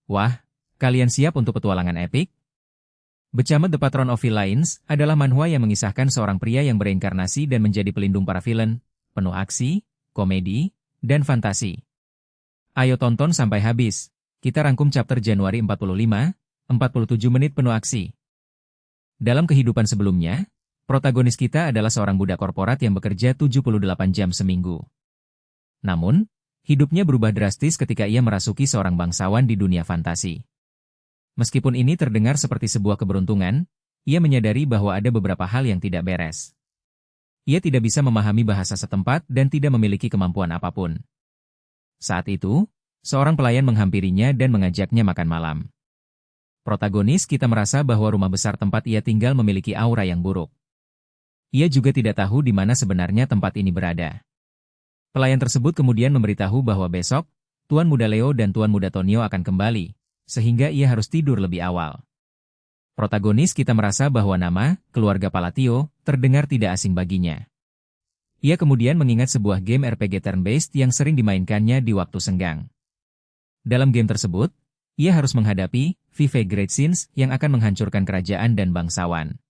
Wah, kalian siap untuk petualangan epik? Becamat The Patron of Villains adalah manhwa yang mengisahkan seorang pria yang bereinkarnasi dan menjadi pelindung para villain, penuh aksi, komedi, dan fantasi. Ayo tonton sampai habis. Kita rangkum chapter Januari 45, 47 menit penuh aksi. Dalam kehidupan sebelumnya, protagonis kita adalah seorang budak korporat yang bekerja 78 jam seminggu. Namun, hidupnya berubah drastis ketika ia merasuki seorang bangsawan di dunia fantasi. Meskipun ini terdengar seperti sebuah keberuntungan, ia menyadari bahwa ada beberapa hal yang tidak beres. Ia tidak bisa memahami bahasa setempat dan tidak memiliki kemampuan apapun. Saat itu, seorang pelayan menghampirinya dan mengajaknya makan malam. Protagonis kita merasa bahwa rumah besar tempat ia tinggal memiliki aura yang buruk. Ia juga tidak tahu di mana sebenarnya tempat ini berada. Pelayan tersebut kemudian memberitahu bahwa besok, Tuan Muda Leo dan Tuan Muda Tonio akan kembali, sehingga ia harus tidur lebih awal. Protagonis kita merasa bahwa nama, keluarga Palatio, terdengar tidak asing baginya. Ia kemudian mengingat sebuah game RPG turn-based yang sering dimainkannya di waktu senggang. Dalam game tersebut, ia harus menghadapi Vive Great Sins yang akan menghancurkan kerajaan dan bangsawan.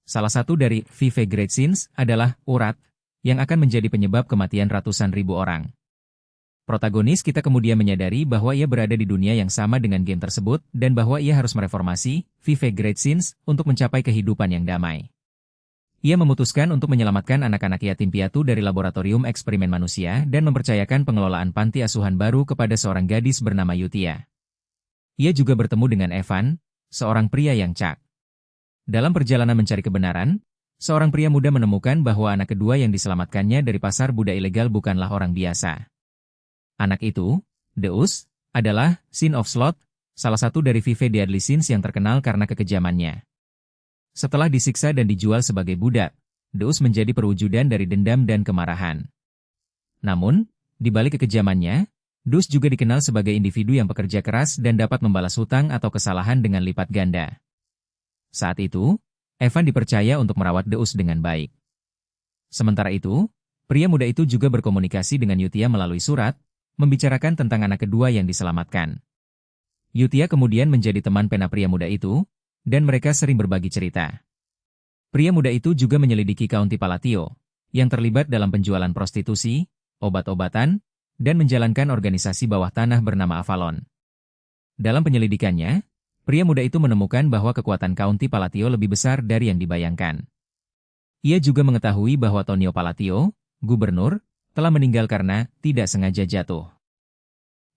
Salah satu dari Vive Great Sins adalah urat, yang akan menjadi penyebab kematian ratusan ribu orang. Protagonis kita kemudian menyadari bahwa ia berada di dunia yang sama dengan game tersebut dan bahwa ia harus mereformasi Vive Great Sins untuk mencapai kehidupan yang damai. Ia memutuskan untuk menyelamatkan anak-anak yatim piatu dari laboratorium eksperimen manusia dan mempercayakan pengelolaan panti asuhan baru kepada seorang gadis bernama Yutia. Ia juga bertemu dengan Evan, seorang pria yang cak. Dalam perjalanan mencari kebenaran, seorang pria muda menemukan bahwa anak kedua yang diselamatkannya dari pasar budak ilegal bukanlah orang biasa. Anak itu, Deus, adalah Sin of Sloth, salah satu dari Vive Deadly Sins yang terkenal karena kekejamannya. Setelah disiksa dan dijual sebagai budak, Deus menjadi perwujudan dari dendam dan kemarahan. Namun, di balik kekejamannya, Deus juga dikenal sebagai individu yang pekerja keras dan dapat membalas hutang atau kesalahan dengan lipat ganda. Saat itu, Evan dipercaya untuk merawat Deus dengan baik. Sementara itu, pria muda itu juga berkomunikasi dengan Yutia melalui surat, membicarakan tentang anak kedua yang diselamatkan. Yutia kemudian menjadi teman pena pria muda itu, dan mereka sering berbagi cerita. Pria muda itu juga menyelidiki County Palatio, yang terlibat dalam penjualan prostitusi, obat-obatan, dan menjalankan organisasi bawah tanah bernama Avalon. Dalam penyelidikannya, pria muda itu menemukan bahwa kekuatan County Palatio lebih besar dari yang dibayangkan. Ia juga mengetahui bahwa Tonio Palatio, gubernur, telah meninggal karena tidak sengaja jatuh.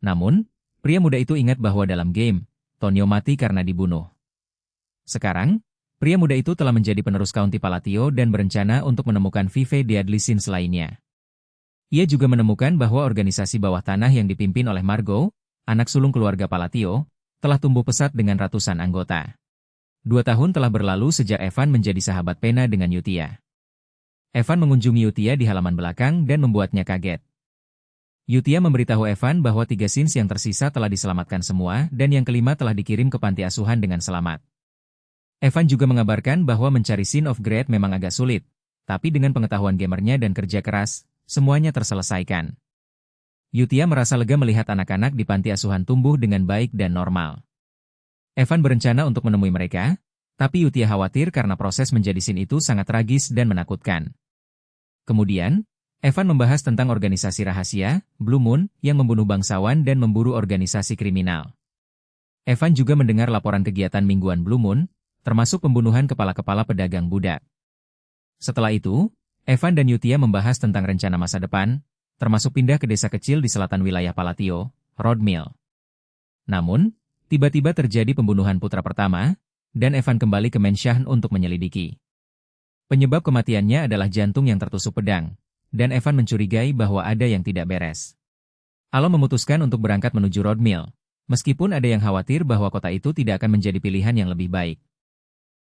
Namun, pria muda itu ingat bahwa dalam game, Tonio mati karena dibunuh. Sekarang, pria muda itu telah menjadi penerus County Palatio dan berencana untuk menemukan Vive Deadly Sins lainnya. Ia juga menemukan bahwa organisasi bawah tanah yang dipimpin oleh Margot, anak sulung keluarga Palatio, telah tumbuh pesat dengan ratusan anggota. 2 tahun telah berlalu sejak Evan menjadi sahabat pena dengan Yutia. Evan mengunjungi Yutia di halaman belakang dan membuatnya kaget. Yutia memberitahu Evan bahwa 3 sins yang tersisa telah diselamatkan semua dan yang kelima telah dikirim ke panti asuhan dengan selamat. Evan juga mengabarkan bahwa mencari Sin of Great memang agak sulit, tapi dengan pengetahuan gamernya dan kerja keras, semuanya terselesaikan. Yutia merasa lega melihat anak-anak di panti asuhan tumbuh dengan baik dan normal. Evan berencana untuk menemui mereka, tapi Yutia khawatir karena proses menjadi sin itu sangat tragis dan menakutkan. Kemudian, Evan membahas tentang organisasi rahasia, Blue Moon, yang membunuh bangsawan dan memburu organisasi kriminal. Evan juga mendengar laporan kegiatan mingguan Blue Moon, termasuk pembunuhan kepala-kepala pedagang budak. Setelah itu, Evan dan Yutia membahas tentang rencana masa depan, termasuk pindah ke desa kecil di selatan wilayah Palatio, Road Mill. Namun, tiba-tiba terjadi pembunuhan putra pertama, dan Evan kembali ke Mansion untuk menyelidiki. Penyebab kematiannya adalah jantung yang tertusuk pedang, dan Evan mencurigai bahwa ada yang tidak beres. Alon memutuskan untuk berangkat menuju Road Mill, meskipun ada yang khawatir bahwa kota itu tidak akan menjadi pilihan yang lebih baik.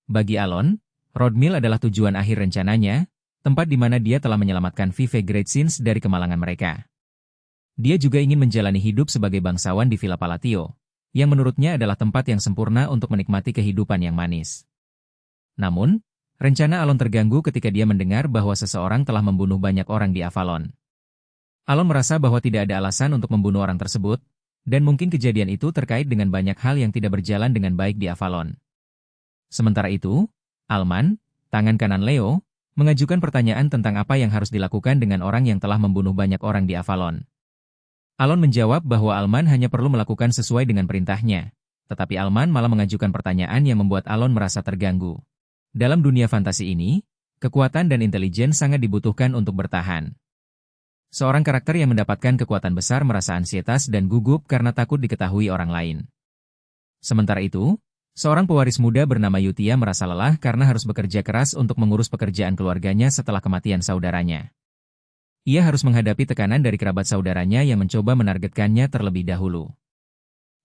Bagi Alon, Road Mill adalah tujuan akhir rencananya, tempat di mana dia telah menyelamatkan Vive Great Sins dari kemalangan mereka. Dia juga ingin menjalani hidup sebagai bangsawan di Villa Palatio, yang menurutnya adalah tempat yang sempurna untuk menikmati kehidupan yang manis. Namun, rencana Alon terganggu ketika dia mendengar bahwa seseorang telah membunuh banyak orang di Avalon. Alon merasa bahwa tidak ada alasan untuk membunuh orang tersebut, Dan mungkin kejadian itu terkait dengan banyak hal yang tidak berjalan dengan baik di Avalon. Sementara itu, Alman, tangan kanan Leo, mengajukan pertanyaan tentang apa yang harus dilakukan dengan orang yang telah membunuh banyak orang di Avalon. Alon menjawab bahwa Alman hanya perlu melakukan sesuai dengan perintahnya, tetapi Alman malah mengajukan pertanyaan yang membuat Alon merasa terganggu. Dalam dunia fantasi ini, kekuatan dan intelijen sangat dibutuhkan untuk bertahan. Seorang karakter yang mendapatkan kekuatan besar merasa ansietas dan gugup karena takut diketahui orang lain. Sementara itu, seorang pewaris muda bernama Yutia merasa lelah karena harus bekerja keras untuk mengurus pekerjaan keluarganya setelah kematian saudaranya. Ia harus menghadapi tekanan dari kerabat saudaranya yang mencoba menargetkannya terlebih dahulu.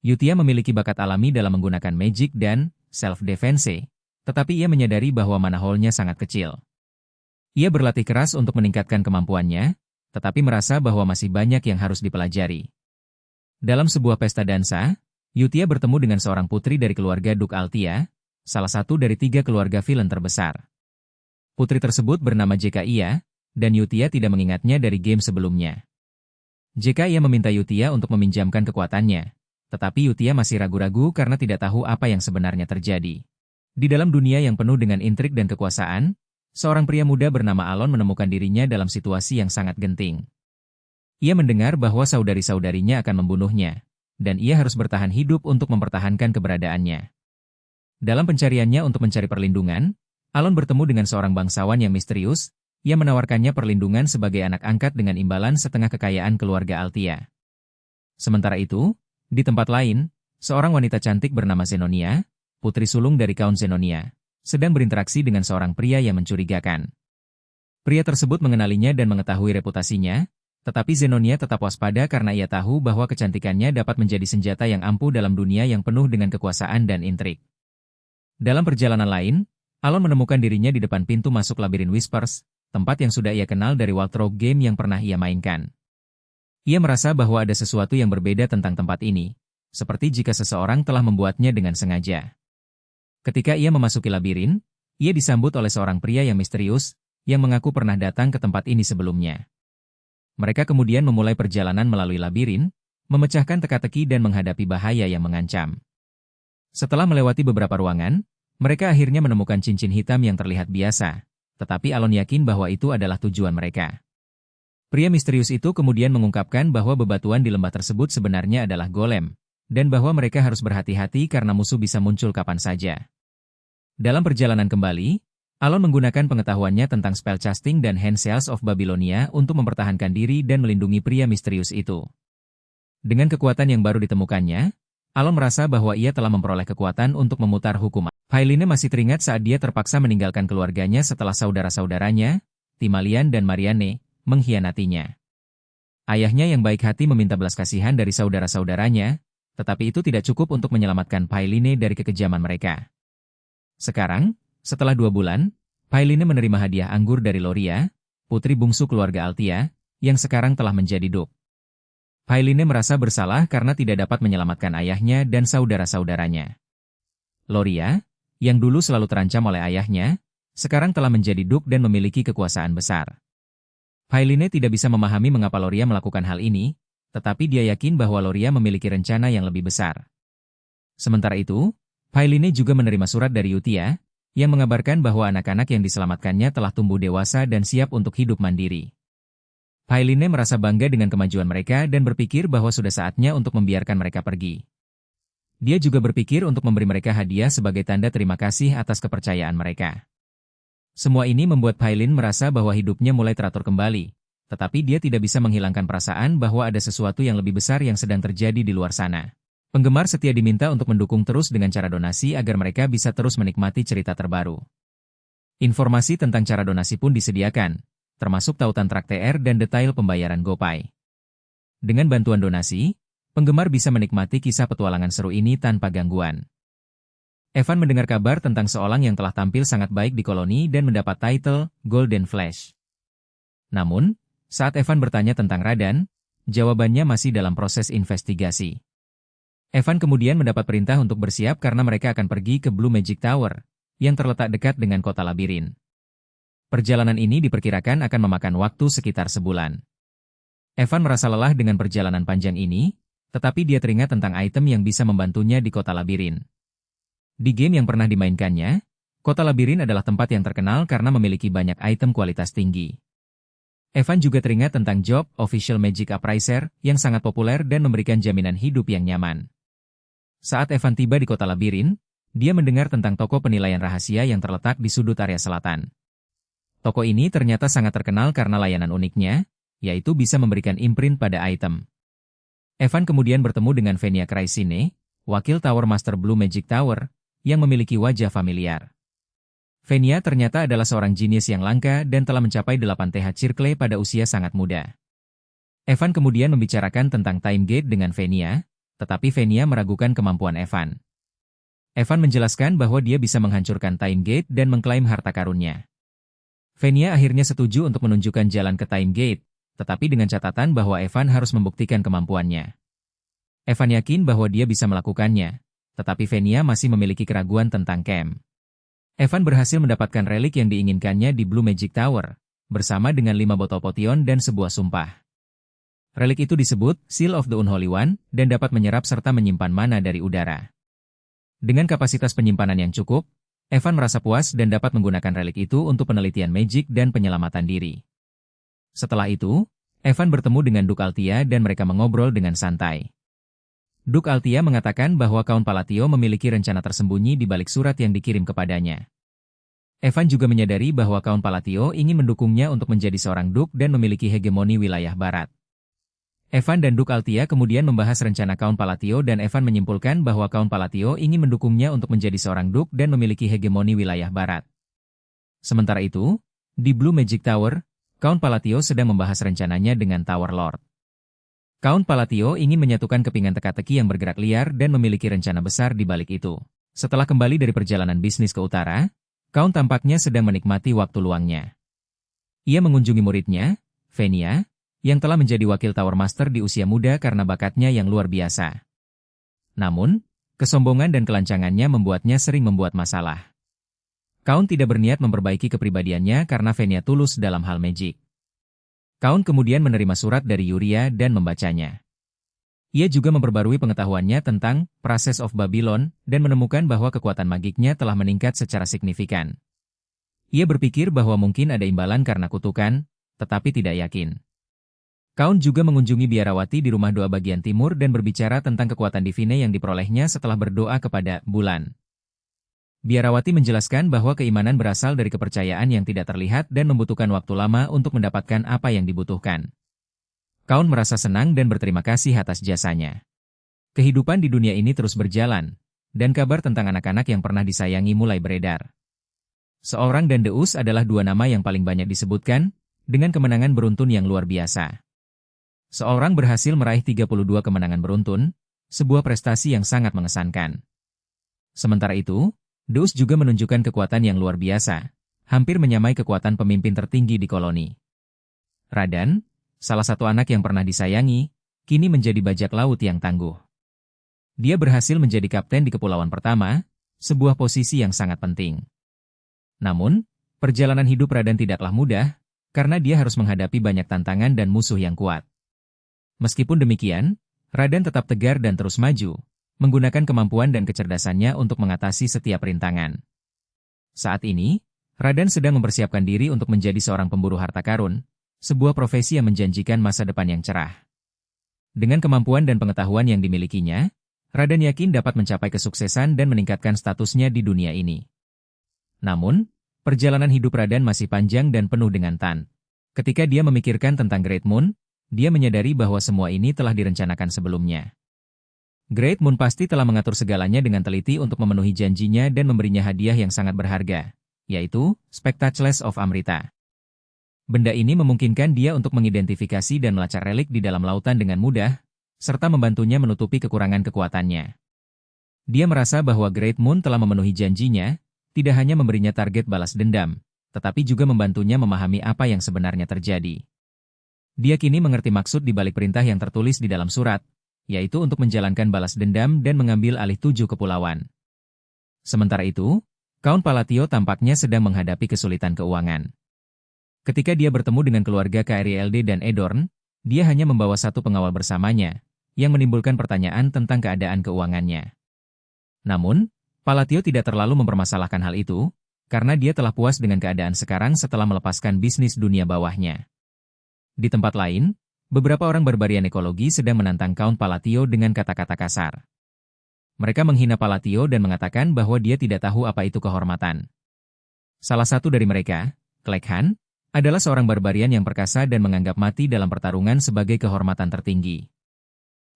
Yutia memiliki bakat alami dalam menggunakan magic dan self-defense, tetapi ia menyadari bahwa mana hole-nya sangat kecil. Ia berlatih keras untuk meningkatkan kemampuannya, tetapi merasa bahwa masih banyak yang harus dipelajari. Dalam sebuah pesta dansa, Yutia bertemu dengan seorang putri dari keluarga Duke Altia, salah satu dari 3 keluarga villain terbesar. Putri tersebut bernama JK, dan Yutia tidak mengingatnya dari game sebelumnya. JK meminta Yutia untuk meminjamkan kekuatannya, tetapi Yutia masih ragu-ragu karena tidak tahu apa yang sebenarnya terjadi. Di dalam dunia yang penuh dengan intrik dan kekuasaan, seorang pria muda bernama Alon menemukan dirinya dalam situasi yang sangat genting. Ia mendengar bahwa saudari-saudarinya akan membunuhnya, dan ia harus bertahan hidup untuk mempertahankan keberadaannya. Dalam pencariannya untuk mencari perlindungan, Alon bertemu dengan seorang bangsawan yang misterius, yang menawarkannya perlindungan sebagai anak angkat dengan imbalan setengah kekayaan keluarga Altia. Sementara itu, di tempat lain, seorang wanita cantik bernama Zenonia, putri sulung dari Count Zenonia, sedang berinteraksi dengan seorang pria yang mencurigakan. Pria tersebut mengenalinya dan mengetahui reputasinya, tetapi Zenonia tetap waspada karena ia tahu bahwa kecantikannya dapat menjadi senjata yang ampuh dalam dunia yang penuh dengan kekuasaan dan intrik. Dalam perjalanan lain, Alon menemukan dirinya di depan pintu masuk labirin Whispers, tempat yang sudah ia kenal dari walkthrough game yang pernah ia mainkan. Ia merasa bahwa ada sesuatu yang berbeda tentang tempat ini, seperti jika seseorang telah membuatnya dengan sengaja. Ketika ia memasuki labirin, ia disambut oleh seorang pria yang misterius, yang mengaku pernah datang ke tempat ini sebelumnya. Mereka kemudian memulai perjalanan melalui labirin, memecahkan teka-teki dan menghadapi bahaya yang mengancam. Setelah melewati beberapa ruangan, mereka akhirnya menemukan cincin hitam yang terlihat biasa, tetapi Alon yakin bahwa itu adalah tujuan mereka. Pria misterius itu kemudian mengungkapkan bahwa bebatuan di lembah tersebut sebenarnya adalah golem, dan bahwa mereka harus berhati-hati karena musuh bisa muncul kapan saja. Dalam perjalanan kembali, Alon menggunakan pengetahuannya tentang spellcasting dan hand cells of Babylonia untuk mempertahankan diri dan melindungi pria misterius itu. Dengan kekuatan yang baru ditemukannya, Alon merasa bahwa ia telah memperoleh kekuatan untuk memutar hukuman. Pailine masih teringat saat dia terpaksa meninggalkan keluarganya setelah saudara-saudaranya, Timalian dan Marianne, mengkhianatinya. Ayahnya yang baik hati meminta belas kasihan dari saudara-saudaranya, tetapi itu tidak cukup untuk menyelamatkan Pailine dari kekejaman mereka. Sekarang, setelah 2 bulan, Pailine menerima hadiah anggur dari Loria, putri bungsu keluarga Altia, yang sekarang telah menjadi Duke. Pailine merasa bersalah karena tidak dapat menyelamatkan ayahnya dan saudara-saudaranya. Loria, yang dulu selalu terancam oleh ayahnya, sekarang telah menjadi Duke dan memiliki kekuasaan besar. Pailine tidak bisa memahami mengapa Loria melakukan hal ini, tetapi dia yakin bahwa Loria memiliki rencana yang lebih besar. Sementara itu, Pailine juga menerima surat dari Yutia, yang mengabarkan bahwa anak-anak yang diselamatkannya telah tumbuh dewasa dan siap untuk hidup mandiri. Pailine merasa bangga dengan kemajuan mereka dan berpikir bahwa sudah saatnya untuk membiarkan mereka pergi. Dia juga berpikir untuk memberi mereka hadiah sebagai tanda terima kasih atas kepercayaan mereka. Semua ini membuat Pailine merasa bahwa hidupnya mulai teratur kembali, tetapi dia tidak bisa menghilangkan perasaan bahwa ada sesuatu yang lebih besar yang sedang terjadi di luar sana. Penggemar setia diminta untuk mendukung terus dengan cara donasi agar mereka bisa terus menikmati cerita terbaru. Informasi tentang cara donasi pun disediakan, termasuk tautan Trak TR dan detail pembayaran GoPay. Dengan bantuan donasi, penggemar bisa menikmati kisah petualangan seru ini tanpa gangguan. Evan mendengar kabar tentang seorang yang telah tampil sangat baik di koloni dan mendapat title Golden Flash. Namun, saat Evan bertanya tentang Radan, jawabannya masih dalam proses investigasi. Evan kemudian mendapat perintah untuk bersiap karena mereka akan pergi ke Blue Magic Tower, yang terletak dekat dengan kota labirin. Perjalanan ini diperkirakan akan memakan waktu sekitar sebulan. Evan merasa lelah dengan perjalanan panjang ini, Tetapi dia teringat tentang item yang bisa membantunya di kota labirin. Di game yang pernah dimainkannya, kota labirin adalah tempat yang terkenal karena memiliki banyak item kualitas tinggi. Evan juga teringat tentang job Official Magic Appraiser yang sangat populer dan memberikan jaminan hidup yang nyaman. Saat Evan tiba di kota labirin, dia mendengar tentang toko penilaian rahasia yang terletak di sudut area selatan. Toko ini ternyata sangat terkenal karena layanan uniknya, yaitu bisa memberikan imprint pada item. Evan kemudian bertemu dengan Venia Chrysine, wakil Tower Master Blue Magic Tower, yang memiliki wajah familiar. Venia ternyata adalah seorang jenius yang langka dan telah mencapai 8 TH Circle pada usia sangat muda. Evan kemudian membicarakan tentang Time Gate dengan Venia, tetapi Venia meragukan kemampuan Evan. Evan menjelaskan bahwa dia bisa menghancurkan Time Gate dan mengklaim harta karunnya. Venia akhirnya setuju untuk menunjukkan jalan ke Time Gate, tetapi dengan catatan bahwa Evan harus membuktikan kemampuannya. Evan yakin bahwa dia bisa melakukannya, tetapi Venia masih memiliki keraguan tentang camp. Evan berhasil mendapatkan relik yang diinginkannya di Blue Magic Tower, bersama dengan 5 botol potion dan sebuah sumpah. Relik itu disebut Seal of the Unholy One dan dapat menyerap serta menyimpan mana dari udara. Dengan kapasitas penyimpanan yang cukup, Evan merasa puas dan dapat menggunakan relik itu untuk penelitian magic dan penyelamatan diri. Setelah itu, Evan bertemu dengan Duke Altia dan mereka mengobrol dengan santai. Duke Altia mengatakan bahwa Count Palatio memiliki rencana tersembunyi di balik surat yang dikirim kepadanya. Evan juga menyadari bahwa Count Palatio ingin mendukungnya untuk menjadi seorang Duke dan memiliki hegemoni wilayah barat. Evan dan Duke Altia kemudian membahas rencana Count Palatio dan Evan menyimpulkan bahwa Count Palatio ingin mendukungnya untuk menjadi seorang Duke dan memiliki hegemoni wilayah barat. Sementara itu, di Blue Magic Tower, Count Palatio sedang membahas rencananya dengan Tower Lord. Count Palatio ingin menyatukan kepingan teka-teki yang bergerak liar dan memiliki rencana besar di balik itu. Setelah kembali dari perjalanan bisnis ke utara, Count tampaknya sedang menikmati waktu luangnya. Ia mengunjungi muridnya, Venia, yang telah menjadi wakil Tower Master di usia muda karena bakatnya yang luar biasa. Namun, kesombongan dan kelancangannya membuatnya sering membuat masalah. Count tidak berniat memperbaiki kepribadiannya karena Venia tulus dalam hal magic. Count kemudian menerima surat dari Yuria dan membacanya. Ia juga memperbarui pengetahuannya tentang Process of Babylon dan menemukan bahwa kekuatan magiknya telah meningkat secara signifikan. Ia berpikir bahwa mungkin ada imbalan karena kutukan, tetapi tidak yakin. Count juga mengunjungi biarawati di rumah doa bagian timur dan berbicara tentang kekuatan divine yang diperolehnya setelah berdoa kepada bulan. Biarawati menjelaskan bahwa keimanan berasal dari kepercayaan yang tidak terlihat dan membutuhkan waktu lama untuk mendapatkan apa yang dibutuhkan. Count merasa senang dan berterima kasih atas jasanya. Kehidupan di dunia ini terus berjalan, dan kabar tentang anak-anak yang pernah disayangi mulai beredar. Seorang dan Deus adalah dua nama yang paling banyak disebutkan, dengan kemenangan beruntun yang luar biasa. Seorang berhasil meraih 32 kemenangan beruntun, sebuah prestasi yang sangat mengesankan. Sementara itu, Deus juga menunjukkan kekuatan yang luar biasa, hampir menyamai kekuatan pemimpin tertinggi di koloni. Radan, salah satu anak yang pernah disayangi, kini menjadi bajak laut yang tangguh. Dia berhasil menjadi kapten di Kepulauan Pertama, sebuah posisi yang sangat penting. Namun, perjalanan hidup Radan tidaklah mudah, karena dia harus menghadapi banyak tantangan dan musuh yang kuat. Meskipun demikian, Radan tetap tegar dan terus maju, menggunakan kemampuan dan kecerdasannya untuk mengatasi setiap rintangan. Saat ini, Radan sedang mempersiapkan diri untuk menjadi seorang pemburu harta karun, sebuah profesi yang menjanjikan masa depan yang cerah. Dengan kemampuan dan pengetahuan yang dimilikinya, Radan yakin dapat mencapai kesuksesan dan meningkatkan statusnya di dunia ini. Namun, perjalanan hidup Radan masih panjang dan penuh dengan Ketika dia memikirkan tentang Great Moon, dia menyadari bahwa semua ini telah direncanakan sebelumnya. Great Moon pasti telah mengatur segalanya dengan teliti untuk memenuhi janjinya dan memberinya hadiah yang sangat berharga, yaitu Spectacles of Amrita. Benda ini memungkinkan dia untuk mengidentifikasi dan melacak relik di dalam lautan dengan mudah, serta membantunya menutupi kekurangan kekuatannya. Dia merasa bahwa Great Moon telah memenuhi janjinya, tidak hanya memberinya target balas dendam, tetapi juga membantunya memahami apa yang sebenarnya terjadi. Dia kini mengerti maksud di balik perintah yang tertulis di dalam surat, yaitu untuk menjalankan balas dendam dan mengambil alih 7 kepulauan. Sementara itu, Count Palatio tampaknya sedang menghadapi kesulitan keuangan. Ketika dia bertemu dengan keluarga KRILD dan Edorn, dia hanya membawa satu pengawal bersamanya, yang menimbulkan pertanyaan tentang keadaan keuangannya. Namun, Palatio tidak terlalu mempermasalahkan hal itu, karena dia telah puas dengan keadaan sekarang setelah melepaskan bisnis dunia bawahnya. Di tempat lain, beberapa orang barbarian ekologi sedang menantang Count Palatio dengan kata-kata kasar. Mereka menghina Palatio dan mengatakan bahwa dia tidak tahu apa itu kehormatan. Salah satu dari mereka, Klekhan, adalah seorang barbarian yang perkasa dan menganggap mati dalam pertarungan sebagai kehormatan tertinggi.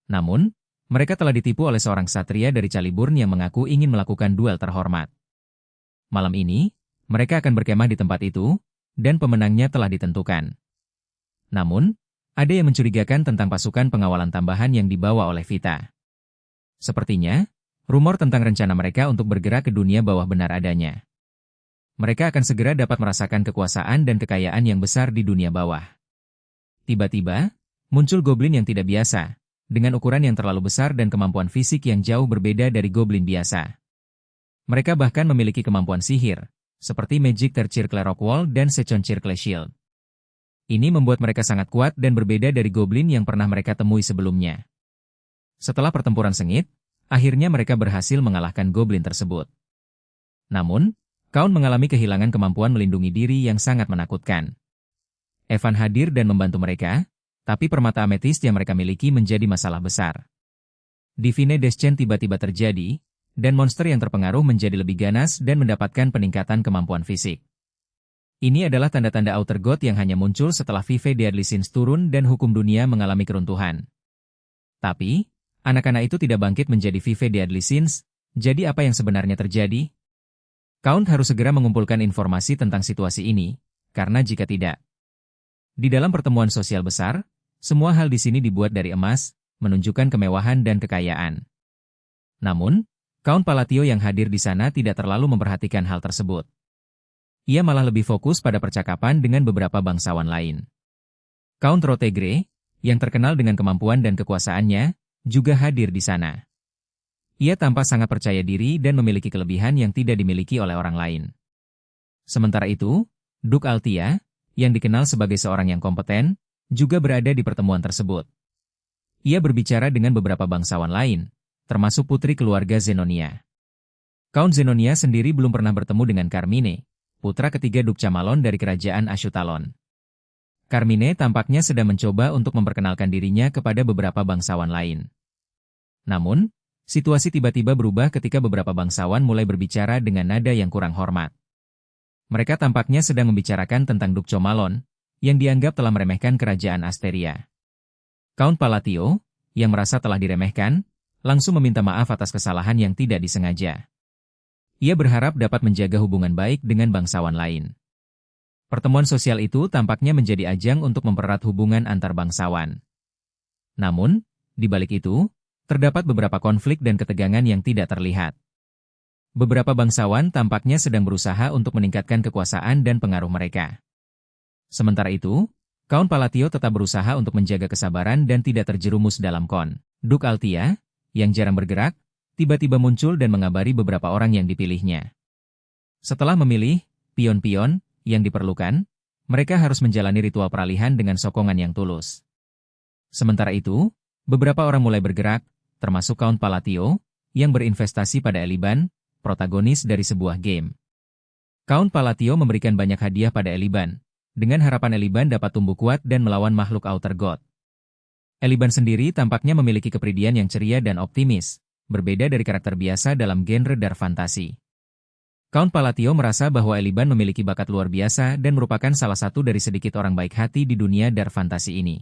Namun, mereka telah ditipu oleh seorang ksatria dari Caliburn yang mengaku ingin melakukan duel terhormat. Malam ini, mereka akan berkemah di tempat itu, dan pemenangnya telah ditentukan. Namun, ada yang mencurigakan tentang pasukan pengawalan tambahan yang dibawa oleh Vita. Sepertinya, rumor tentang rencana mereka untuk bergerak ke dunia bawah benar adanya. Mereka akan segera dapat merasakan kekuasaan dan kekayaan yang besar di dunia bawah. Tiba-tiba, muncul goblin yang tidak biasa, dengan ukuran yang terlalu besar dan kemampuan fisik yang jauh berbeda dari goblin biasa. Mereka bahkan memiliki kemampuan sihir, seperti Magic Circle Rock Wall dan Second Circle Shield. Ini membuat mereka sangat kuat dan berbeda dari goblin yang pernah mereka temui sebelumnya. Setelah pertempuran sengit, akhirnya mereka berhasil mengalahkan goblin tersebut. Namun, Count mengalami kehilangan kemampuan melindungi diri yang sangat menakutkan. Evan hadir dan membantu mereka, tapi permata ametis yang mereka miliki menjadi masalah besar. Divine Descent tiba-tiba terjadi, dan monster yang terpengaruh menjadi lebih ganas dan mendapatkan peningkatan kemampuan fisik. Ini adalah tanda-tanda Outer God yang hanya muncul setelah Vive Deadly Sins turun dan hukum dunia mengalami keruntuhan. Tapi, anak-anak itu tidak bangkit menjadi Vive Deadly Sins, jadi apa yang sebenarnya terjadi? Count harus segera mengumpulkan informasi tentang situasi ini, karena jika tidak, di dalam pertemuan sosial besar, semua hal di sini dibuat dari emas, menunjukkan kemewahan dan kekayaan. Namun, Count Palatio yang hadir di sana tidak terlalu memperhatikan hal tersebut. Ia malah lebih fokus pada percakapan dengan beberapa bangsawan lain. Count Rotegre, yang terkenal dengan kemampuan dan kekuasaannya, juga hadir di sana. Ia tampak sangat percaya diri dan memiliki kelebihan yang tidak dimiliki oleh orang lain. Sementara itu, Duke Altia, yang dikenal sebagai seorang yang kompeten, juga berada di pertemuan tersebut. Ia berbicara dengan beberapa bangsawan lain, termasuk putri keluarga Zenonia. Count Zenonia sendiri belum pernah bertemu dengan Carmine, putra ketiga Duke Camalon dari kerajaan Ashutalon. Carmine tampaknya sedang mencoba untuk memperkenalkan dirinya kepada beberapa bangsawan lain. Namun, situasi tiba-tiba berubah ketika beberapa bangsawan mulai berbicara dengan nada yang kurang hormat. Mereka tampaknya sedang membicarakan tentang Duke Camalon, yang dianggap telah meremehkan kerajaan Asteria. Count Palatio, yang merasa telah diremehkan, langsung meminta maaf atas kesalahan yang tidak disengaja. Ia berharap dapat menjaga hubungan baik dengan bangsawan lain. Pertemuan sosial itu tampaknya menjadi ajang untuk mempererat hubungan antar bangsawan. Namun, di balik itu, terdapat beberapa konflik dan ketegangan yang tidak terlihat. Beberapa bangsawan tampaknya sedang berusaha untuk meningkatkan kekuasaan dan pengaruh mereka. Sementara itu, Count Palatio tetap berusaha untuk menjaga kesabaran dan tidak terjerumus dalam Duke Altia, yang jarang bergerak, tiba-tiba muncul dan mengabari beberapa orang yang dipilihnya. Setelah memilih pion-pion yang diperlukan, mereka harus menjalani ritual peralihan dengan sokongan yang tulus. Sementara itu, beberapa orang mulai bergerak, termasuk Count Palatio, yang berinvestasi pada Eliban, protagonis dari sebuah game. Count Palatio memberikan banyak hadiah pada Eliban, dengan harapan Eliban dapat tumbuh kuat dan melawan makhluk Outer God. Eliban sendiri tampaknya memiliki kepribadian yang ceria dan optimis, berbeda dari karakter biasa dalam genre dark fantasy. Count Palatio merasa bahwa Eliban memiliki bakat luar biasa dan merupakan salah satu dari sedikit orang baik hati di dunia dark fantasy ini.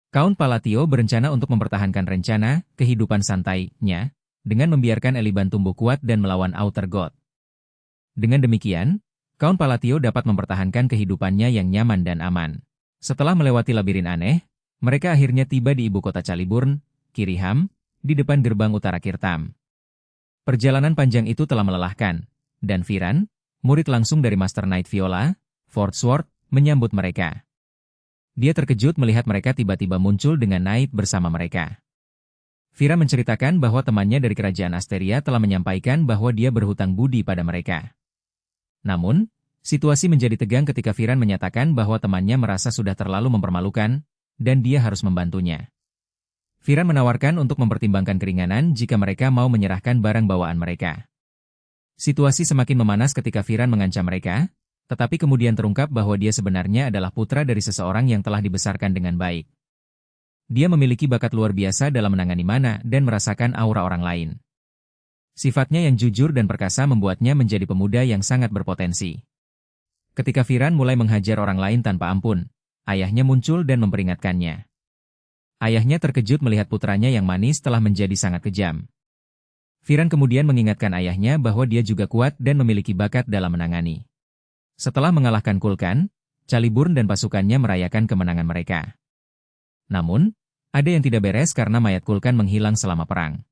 Count Palatio berencana untuk mempertahankan rencana kehidupan santainya dengan membiarkan Eliban tumbuh kuat dan melawan Outer God. Dengan demikian, Count Palatio dapat mempertahankan kehidupannya yang nyaman dan aman. Setelah melewati labirin aneh, mereka akhirnya tiba di ibu kota Caliburn, Kiriham, di depan gerbang utara Kirtam. Perjalanan panjang itu telah melelahkan, dan Viran, murid langsung dari Master Knight Viola, Fortsworth, menyambut mereka. Dia terkejut melihat mereka tiba-tiba muncul dengan Knight bersama mereka. Vira menceritakan bahwa temannya dari kerajaan Asteria telah menyampaikan bahwa dia berhutang budi pada mereka. Namun, situasi menjadi tegang ketika Viran menyatakan bahwa temannya merasa sudah terlalu mempermalukan, dan dia harus membantunya. Firan menawarkan untuk mempertimbangkan keringanan jika mereka mau menyerahkan barang bawaan mereka. Situasi semakin memanas ketika Firan mengancam mereka, tetapi kemudian terungkap bahwa dia sebenarnya adalah putra dari seseorang yang telah dibesarkan dengan baik. Dia memiliki bakat luar biasa dalam menangani mana dan merasakan aura orang lain. Sifatnya yang jujur dan perkasa membuatnya menjadi pemuda yang sangat berpotensi. Ketika Firan mulai menghajar orang lain tanpa ampun, ayahnya muncul dan memperingatkannya. Ayahnya terkejut melihat putranya yang manis telah menjadi sangat kejam. Firan kemudian mengingatkan ayahnya bahwa dia juga kuat dan memiliki bakat dalam menangani. Setelah mengalahkan Kulkan, Caliburn dan pasukannya merayakan kemenangan mereka. Namun, ada yang tidak beres karena mayat Kulkan menghilang selama perang.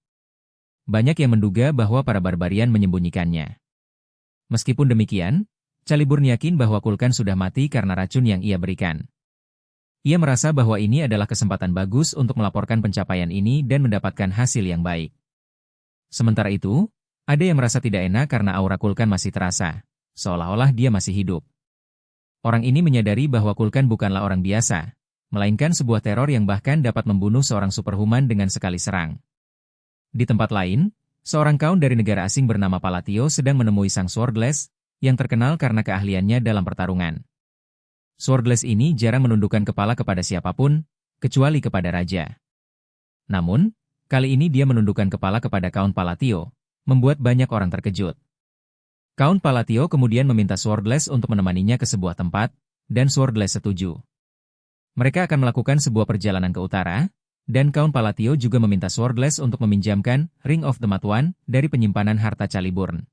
Banyak yang menduga bahwa para barbarian menyembunyikannya. Meskipun demikian, Caliburn yakin bahwa Kulkan sudah mati karena racun yang ia berikan. Ia merasa bahwa ini adalah kesempatan bagus untuk melaporkan pencapaian ini dan mendapatkan hasil yang baik. Sementara itu, ada yang merasa tidak enak karena aura Kulkan masih terasa, seolah-olah dia masih hidup. Orang ini menyadari bahwa Kulkan bukanlah orang biasa, melainkan sebuah teror yang bahkan dapat membunuh seorang superhuman dengan sekali serang. Di tempat lain, seorang kaun dari negara asing bernama Palatio sedang menemui sang Swordless, yang terkenal karena keahliannya dalam pertarungan. Swordless ini jarang menundukkan kepala kepada siapapun, kecuali kepada raja. Namun, kali ini dia menundukkan kepala kepada Kaun Palatio, membuat banyak orang terkejut. Kaun Palatio kemudian meminta Swordless untuk menemaninya ke sebuah tempat, dan Swordless setuju. Mereka akan melakukan sebuah perjalanan ke utara, dan Kaun Palatio juga meminta Swordless untuk meminjamkan Ring of the Mad One dari penyimpanan harta Caliburn.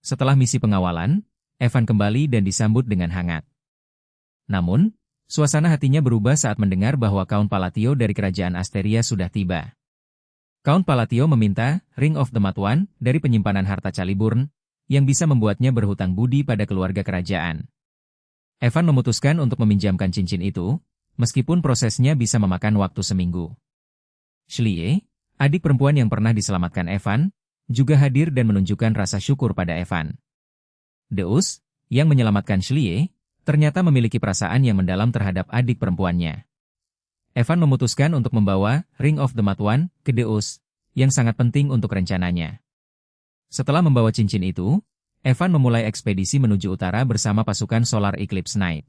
Setelah misi pengawalan, Evan kembali dan disambut dengan hangat. Namun, suasana hatinya berubah saat mendengar bahwa Kaun Palatio dari kerajaan Asteria sudah tiba. Kaun Palatio meminta Ring of the Mad One dari penyimpanan harta Caliburn, yang bisa membuatnya berhutang budi pada keluarga kerajaan. Evan memutuskan untuk meminjamkan cincin itu, meskipun prosesnya bisa memakan waktu seminggu. Shlie, adik perempuan yang pernah diselamatkan Evan, juga hadir dan menunjukkan rasa syukur pada Evan. Deus, yang menyelamatkan Shlie, ternyata memiliki perasaan yang mendalam terhadap adik perempuannya. Evan memutuskan untuk membawa Ring of the Mad One ke Deus, yang sangat penting untuk rencananya. Setelah membawa cincin itu, Evan memulai ekspedisi menuju utara bersama pasukan Solar Eclipse Knight.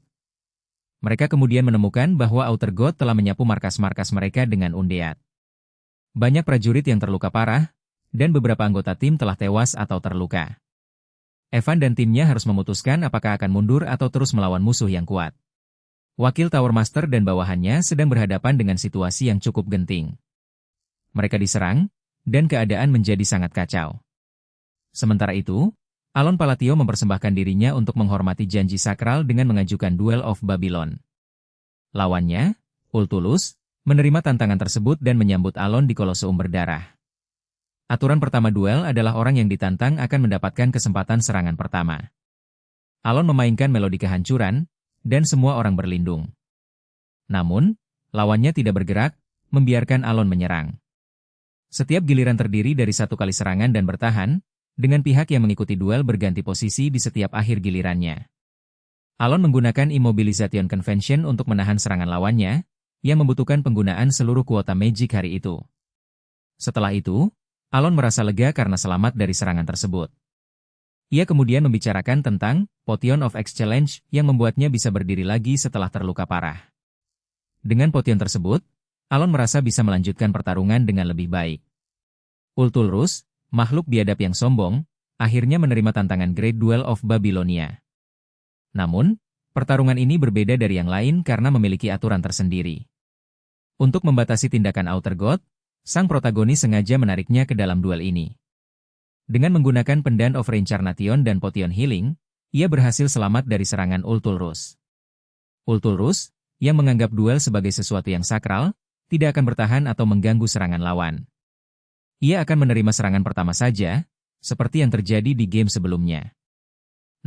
Mereka kemudian menemukan bahwa Outer God telah menyapu markas-markas mereka dengan undead. Banyak prajurit yang terluka parah, dan beberapa anggota tim telah tewas atau terluka. Evan dan timnya harus memutuskan apakah akan mundur atau terus melawan musuh yang kuat. Wakil Tower Master dan bawahannya sedang berhadapan dengan situasi yang cukup genting. Mereka diserang, dan keadaan menjadi sangat kacau. Sementara itu, Alon Palatio mempersembahkan dirinya untuk menghormati janji sakral dengan mengajukan Duel of Babylon. Lawannya, Ultulus, menerima tantangan tersebut dan menyambut Alon di Koloseum berdarah. Aturan pertama duel adalah orang yang ditantang akan mendapatkan kesempatan serangan pertama. Alon memainkan melodi kehancuran, dan semua orang berlindung. Namun, lawannya tidak bergerak, membiarkan Alon menyerang. Setiap giliran terdiri dari satu kali serangan dan bertahan, dengan pihak yang mengikuti duel berganti posisi di setiap akhir gilirannya. Alon menggunakan Immobilization Convention untuk menahan serangan lawannya, yang membutuhkan penggunaan seluruh kuota magic hari itu. Setelah itu, Alon merasa lega karena selamat dari serangan tersebut. Ia kemudian membicarakan tentang Potion of Exchange yang membuatnya bisa berdiri lagi setelah terluka parah. Dengan potion tersebut, Alon merasa bisa melanjutkan pertarungan dengan lebih baik. Ultulus, makhluk biadab yang sombong, akhirnya menerima tantangan Great Duel of Babylonia. Namun, pertarungan ini berbeda dari yang lain karena memiliki aturan tersendiri. Untuk membatasi tindakan Outer God, sang protagonis sengaja menariknya ke dalam duel ini. Dengan menggunakan Pendant of Reincarnation dan Potion Healing, ia berhasil selamat dari serangan Ultulus. Ultulus, yang menganggap duel sebagai sesuatu yang sakral, tidak akan bertahan atau mengganggu serangan lawan. Ia akan menerima serangan pertama saja, seperti yang terjadi di game sebelumnya.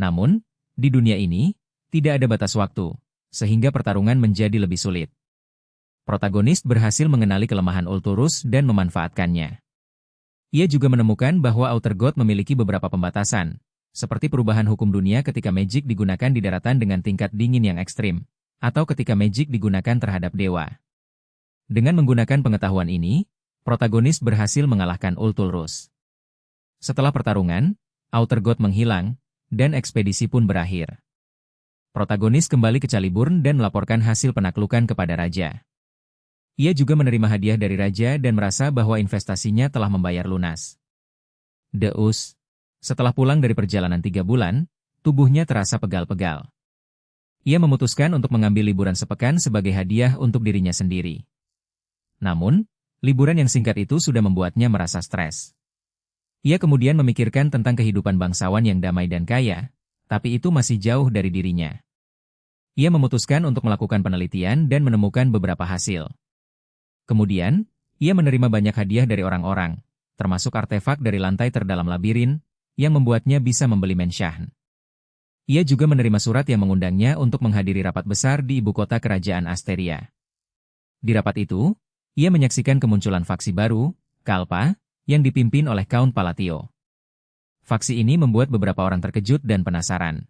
Namun, di dunia ini, tidak ada batas waktu, sehingga pertarungan menjadi lebih sulit. Protagonis berhasil mengenali kelemahan Ultulus dan memanfaatkannya. Ia juga menemukan bahwa Outer God memiliki beberapa pembatasan, seperti perubahan hukum dunia ketika magic digunakan di daratan dengan tingkat dingin yang ekstrim, atau ketika magic digunakan terhadap dewa. Dengan menggunakan pengetahuan ini, protagonis berhasil mengalahkan Ultulrus. Setelah pertarungan, Outer God menghilang, dan ekspedisi pun berakhir. Protagonis kembali ke Caliburn dan melaporkan hasil penaklukan kepada raja. Ia juga menerima hadiah dari raja dan merasa bahwa investasinya telah membayar lunas. Deus. Setelah pulang dari perjalanan 3 bulan, tubuhnya terasa pegal-pegal. Ia memutuskan untuk mengambil liburan sepekan sebagai hadiah untuk dirinya sendiri. Namun, liburan yang singkat itu sudah membuatnya merasa stres. Ia kemudian memikirkan tentang kehidupan bangsawan yang damai dan kaya, tapi itu masih jauh dari dirinya. Ia memutuskan untuk melakukan penelitian dan menemukan beberapa hasil. Kemudian, ia menerima banyak hadiah dari orang-orang, termasuk artefak dari lantai terdalam labirin, yang membuatnya bisa membeli Menshahn. Ia juga menerima surat yang mengundangnya untuk menghadiri rapat besar di ibu kota kerajaan Asteria. Di rapat itu, ia menyaksikan kemunculan faksi baru, Kalpa, yang dipimpin oleh Count Palatio. Faksi ini membuat beberapa orang terkejut dan penasaran.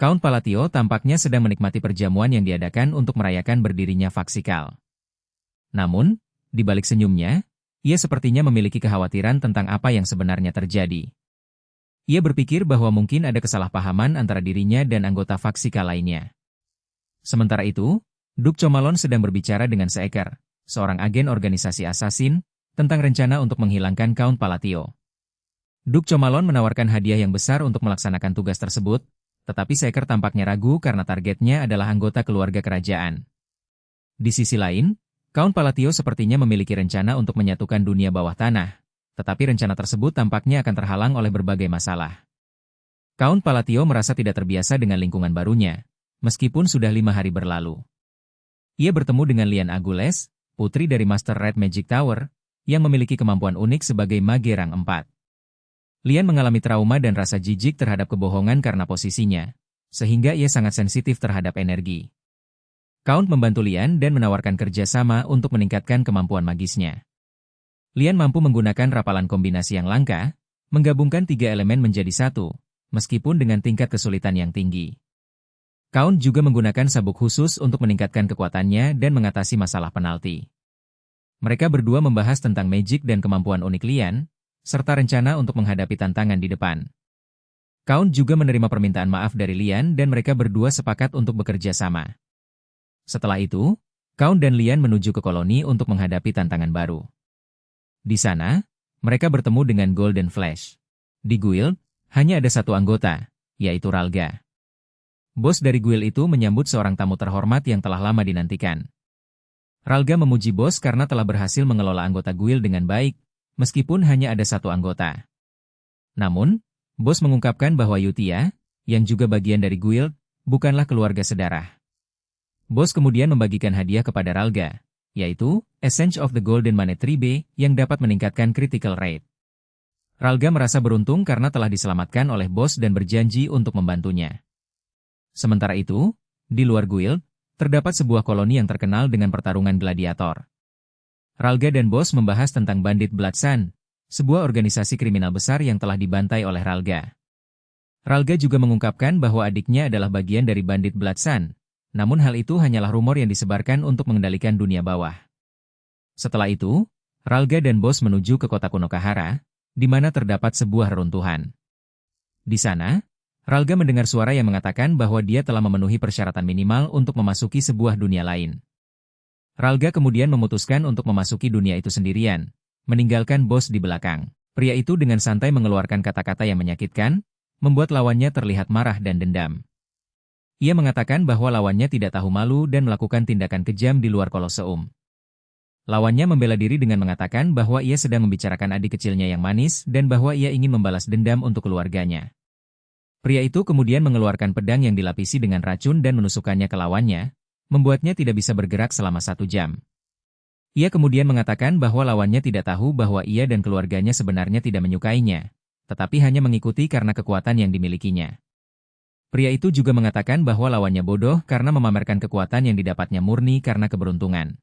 Count Palatio tampaknya sedang menikmati perjamuan yang diadakan untuk merayakan berdirinya faksi Kal. Namun, di balik senyumnya, ia sepertinya memiliki kekhawatiran tentang apa yang sebenarnya terjadi. Ia berpikir bahwa mungkin ada kesalahpahaman antara dirinya dan anggota faksi Kal lainnya. Sementara itu, Duke Comalon sedang berbicara dengan Seeker, seorang agen organisasi asasin, tentang rencana untuk menghilangkan Count Palatio. Duke Comalon menawarkan hadiah yang besar untuk melaksanakan tugas tersebut, tetapi Seeker tampaknya ragu karena targetnya adalah anggota keluarga kerajaan. Di sisi lain, Count Palatio sepertinya memiliki rencana untuk menyatukan dunia bawah tanah, tetapi rencana tersebut tampaknya akan terhalang oleh berbagai masalah. Count Palatio merasa tidak terbiasa dengan lingkungan barunya, meskipun sudah 5 hari berlalu. Ia bertemu dengan Lian Agules, putri dari Master Red Magic Tower, yang memiliki kemampuan unik sebagai mage rang 4. Lian mengalami trauma dan rasa jijik terhadap kebohongan karena posisinya, sehingga ia sangat sensitif terhadap energi. Count membantu Lian dan menawarkan kerjasama untuk meningkatkan kemampuan magisnya. Lian mampu menggunakan rapalan kombinasi yang langka, menggabungkan 3 elemen menjadi satu, meskipun dengan tingkat kesulitan yang tinggi. Count juga menggunakan sabuk khusus untuk meningkatkan kekuatannya dan mengatasi masalah penalti. Mereka berdua membahas tentang magic dan kemampuan unik Lian, serta rencana untuk menghadapi tantangan di depan. Count juga menerima permintaan maaf dari Lian dan mereka berdua sepakat untuk bekerja sama. Setelah itu, Count dan Lian menuju ke koloni untuk menghadapi tantangan baru. Di sana, mereka bertemu dengan Golden Flash. Di guild, hanya ada satu anggota, yaitu Ralga. Bos dari guild itu menyambut seorang tamu terhormat yang telah lama dinantikan. Ralga memuji bos karena telah berhasil mengelola anggota guild dengan baik, meskipun hanya ada satu anggota. Namun, bos mengungkapkan bahwa Yutia, yang juga bagian dari guild, bukanlah keluarga sedarah. Bos kemudian membagikan hadiah kepada Ralga, yaitu Essence of the Golden Manet Tree B yang dapat meningkatkan critical rate. Ralga merasa beruntung karena telah diselamatkan oleh bos dan berjanji untuk membantunya. Sementara itu, di luar guild, terdapat sebuah koloni yang terkenal dengan pertarungan gladiator. Ralga dan bos membahas tentang Bandit Blood Sun, sebuah organisasi kriminal besar yang telah dibantai oleh Ralga. Ralga juga mengungkapkan bahwa adiknya adalah bagian dari Bandit Blood Sun. Namun hal itu hanyalah rumor yang disebarkan untuk mengendalikan dunia bawah. Setelah itu, Ralga dan bos menuju ke kota kuno Kahara, di mana terdapat sebuah reruntuhan. Di sana, Ralga mendengar suara yang mengatakan bahwa dia telah memenuhi persyaratan minimal untuk memasuki sebuah dunia lain. Ralga kemudian memutuskan untuk memasuki dunia itu sendirian, meninggalkan bos di belakang. Pria itu dengan santai mengeluarkan kata-kata yang menyakitkan, membuat lawannya terlihat marah dan dendam. Ia mengatakan bahwa lawannya tidak tahu malu dan melakukan tindakan kejam di luar Koloseum. Lawannya membela diri dengan mengatakan bahwa ia sedang membicarakan adik kecilnya yang manis dan bahwa ia ingin membalas dendam untuk keluarganya. Pria itu kemudian mengeluarkan pedang yang dilapisi dengan racun dan menusukkannya ke lawannya, membuatnya tidak bisa bergerak selama 1 jam. Ia kemudian mengatakan bahwa lawannya tidak tahu bahwa ia dan keluarganya sebenarnya tidak menyukainya, tetapi hanya mengikuti karena kekuatan yang dimilikinya. Pria itu juga mengatakan bahwa lawannya bodoh karena memamerkan kekuatan yang didapatnya murni karena keberuntungan.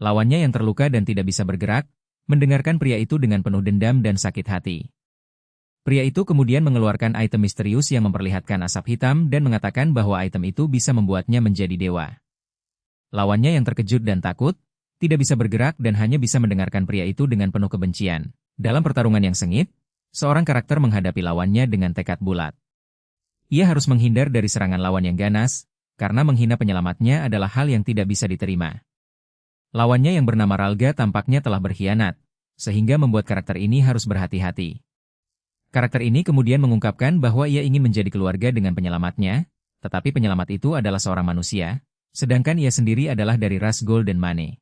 Lawannya yang terluka dan tidak bisa bergerak, mendengarkan pria itu dengan penuh dendam dan sakit hati. Pria itu kemudian mengeluarkan item misterius yang memperlihatkan asap hitam dan mengatakan bahwa item itu bisa membuatnya menjadi dewa. Lawannya yang terkejut dan takut, tidak bisa bergerak dan hanya bisa mendengarkan pria itu dengan penuh kebencian. Dalam pertarungan yang sengit, seorang karakter menghadapi lawannya dengan tekad bulat. Ia harus menghindar dari serangan lawan yang ganas, karena menghina penyelamatnya adalah hal yang tidak bisa diterima. Lawannya yang bernama Ralga tampaknya telah berkhianat, sehingga membuat karakter ini harus berhati-hati. Karakter ini kemudian mengungkapkan bahwa ia ingin menjadi keluarga dengan penyelamatnya, tetapi penyelamat itu adalah seorang manusia, sedangkan ia sendiri adalah dari ras Golden Mane.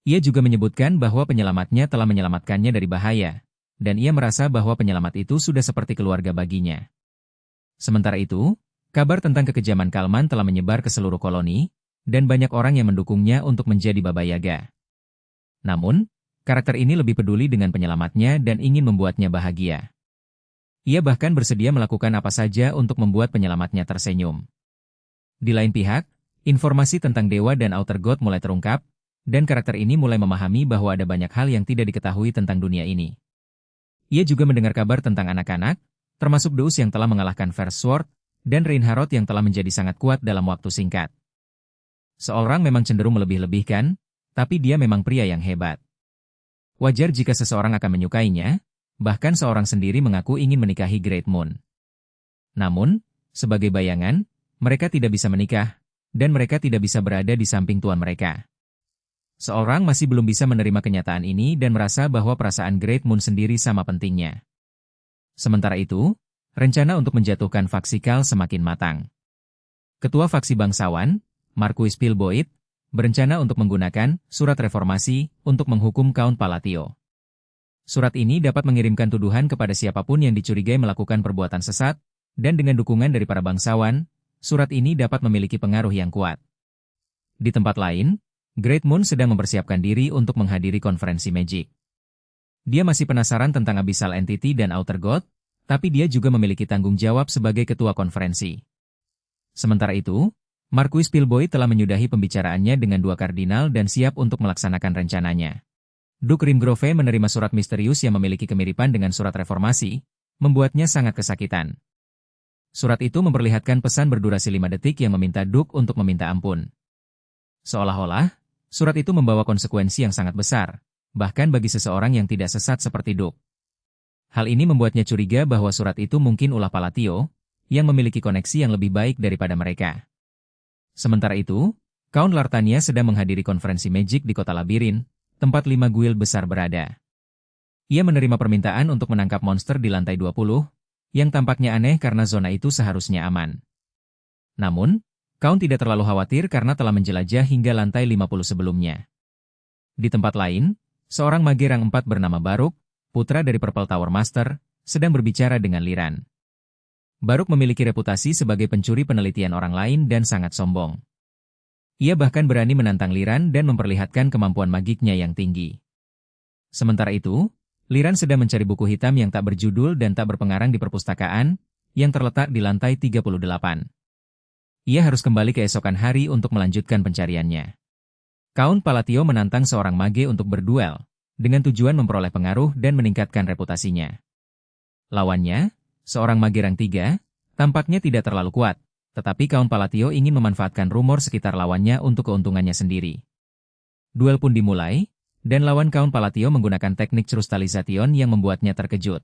Ia juga menyebutkan bahwa penyelamatnya telah menyelamatkannya dari bahaya, dan ia merasa bahwa penyelamat itu sudah seperti keluarga baginya. Sementara itu, kabar tentang kekejaman Kalman telah menyebar ke seluruh koloni, dan banyak orang yang mendukungnya untuk menjadi Baba Yaga. Namun, karakter ini lebih peduli dengan penyelamatnya dan ingin membuatnya bahagia. Ia bahkan bersedia melakukan apa saja untuk membuat penyelamatnya tersenyum. Di lain pihak, informasi tentang Dewa dan Outer God mulai terungkap, dan karakter ini mulai memahami bahwa ada banyak hal yang tidak diketahui tentang dunia ini. Ia juga mendengar kabar tentang anak-anak, termasuk Deus yang telah mengalahkan First Sword, dan Reinhardt yang telah menjadi sangat kuat dalam waktu singkat. Seorang memang cenderung melebih-lebihkan, tapi dia memang pria yang hebat. Wajar jika seseorang akan menyukainya, bahkan seorang sendiri mengaku ingin menikahi Great Moon. Namun, sebagai bayangan, mereka tidak bisa menikah, dan mereka tidak bisa berada di samping tuan mereka. Seorang masih belum bisa menerima kenyataan ini dan merasa bahwa perasaan Great Moon sendiri sama pentingnya. Sementara itu, rencana untuk menjatuhkan faksi Khal semakin matang. Ketua faksi bangsawan, Marquis Pilboid, berencana untuk menggunakan surat reformasi untuk menghukum Count Palatio. Surat ini dapat mengirimkan tuduhan kepada siapapun yang dicurigai melakukan perbuatan sesat, dan dengan dukungan dari para bangsawan, surat ini dapat memiliki pengaruh yang kuat. Di tempat lain, Great Moon sedang mempersiapkan diri untuk menghadiri konferensi Magic. Dia masih penasaran tentang Abyssal Entity dan Outer God, tapi dia juga memiliki tanggung jawab sebagai ketua konferensi. Sementara itu, Marquis Pilboy telah menyudahi pembicaraannya dengan dua kardinal dan siap untuk melaksanakan rencananya. Duke Rimgrove menerima surat misterius yang memiliki kemiripan dengan surat reformasi, membuatnya sangat kesakitan. Surat itu memperlihatkan pesan berdurasi 5 detik yang meminta Duke untuk meminta ampun. Seolah-olah, surat itu membawa konsekuensi yang sangat besar, bahkan bagi seseorang yang tidak sesat seperti Duke. Hal ini membuatnya curiga bahwa surat itu mungkin ulah Palatio, yang memiliki koneksi yang lebih baik daripada mereka. Sementara itu, Count Lartania sedang menghadiri konferensi Magic di kota Labirin, tempat 5 guild besar berada. Ia menerima permintaan untuk menangkap monster di lantai 20, yang tampaknya aneh karena zona itu seharusnya aman. Namun, Count tidak terlalu khawatir karena telah menjelajah hingga lantai 50 sebelumnya. Di tempat lain, seorang mage rang 4 bernama Baruk, putra dari Purple Tower Master, sedang berbicara dengan Liran. Baruk memiliki reputasi sebagai pencuri penelitian orang lain dan sangat sombong. Ia bahkan berani menantang Liran dan memperlihatkan kemampuan magiknya yang tinggi. Sementara itu, Liran sedang mencari buku hitam yang tak berjudul dan tak berpengarang di perpustakaan, yang terletak di lantai 38. Ia harus kembali keesokan hari untuk melanjutkan pencariannya. Count Palatio menantang seorang mage untuk berduel, dengan tujuan memperoleh pengaruh dan meningkatkan reputasinya. Lawannya, seorang mage rang 3, tampaknya tidak terlalu kuat, tetapi Count Palatio ingin memanfaatkan rumor sekitar lawannya untuk keuntungannya sendiri. Duel pun dimulai, dan lawan Count Palatio menggunakan teknik Crystallization yang membuatnya terkejut.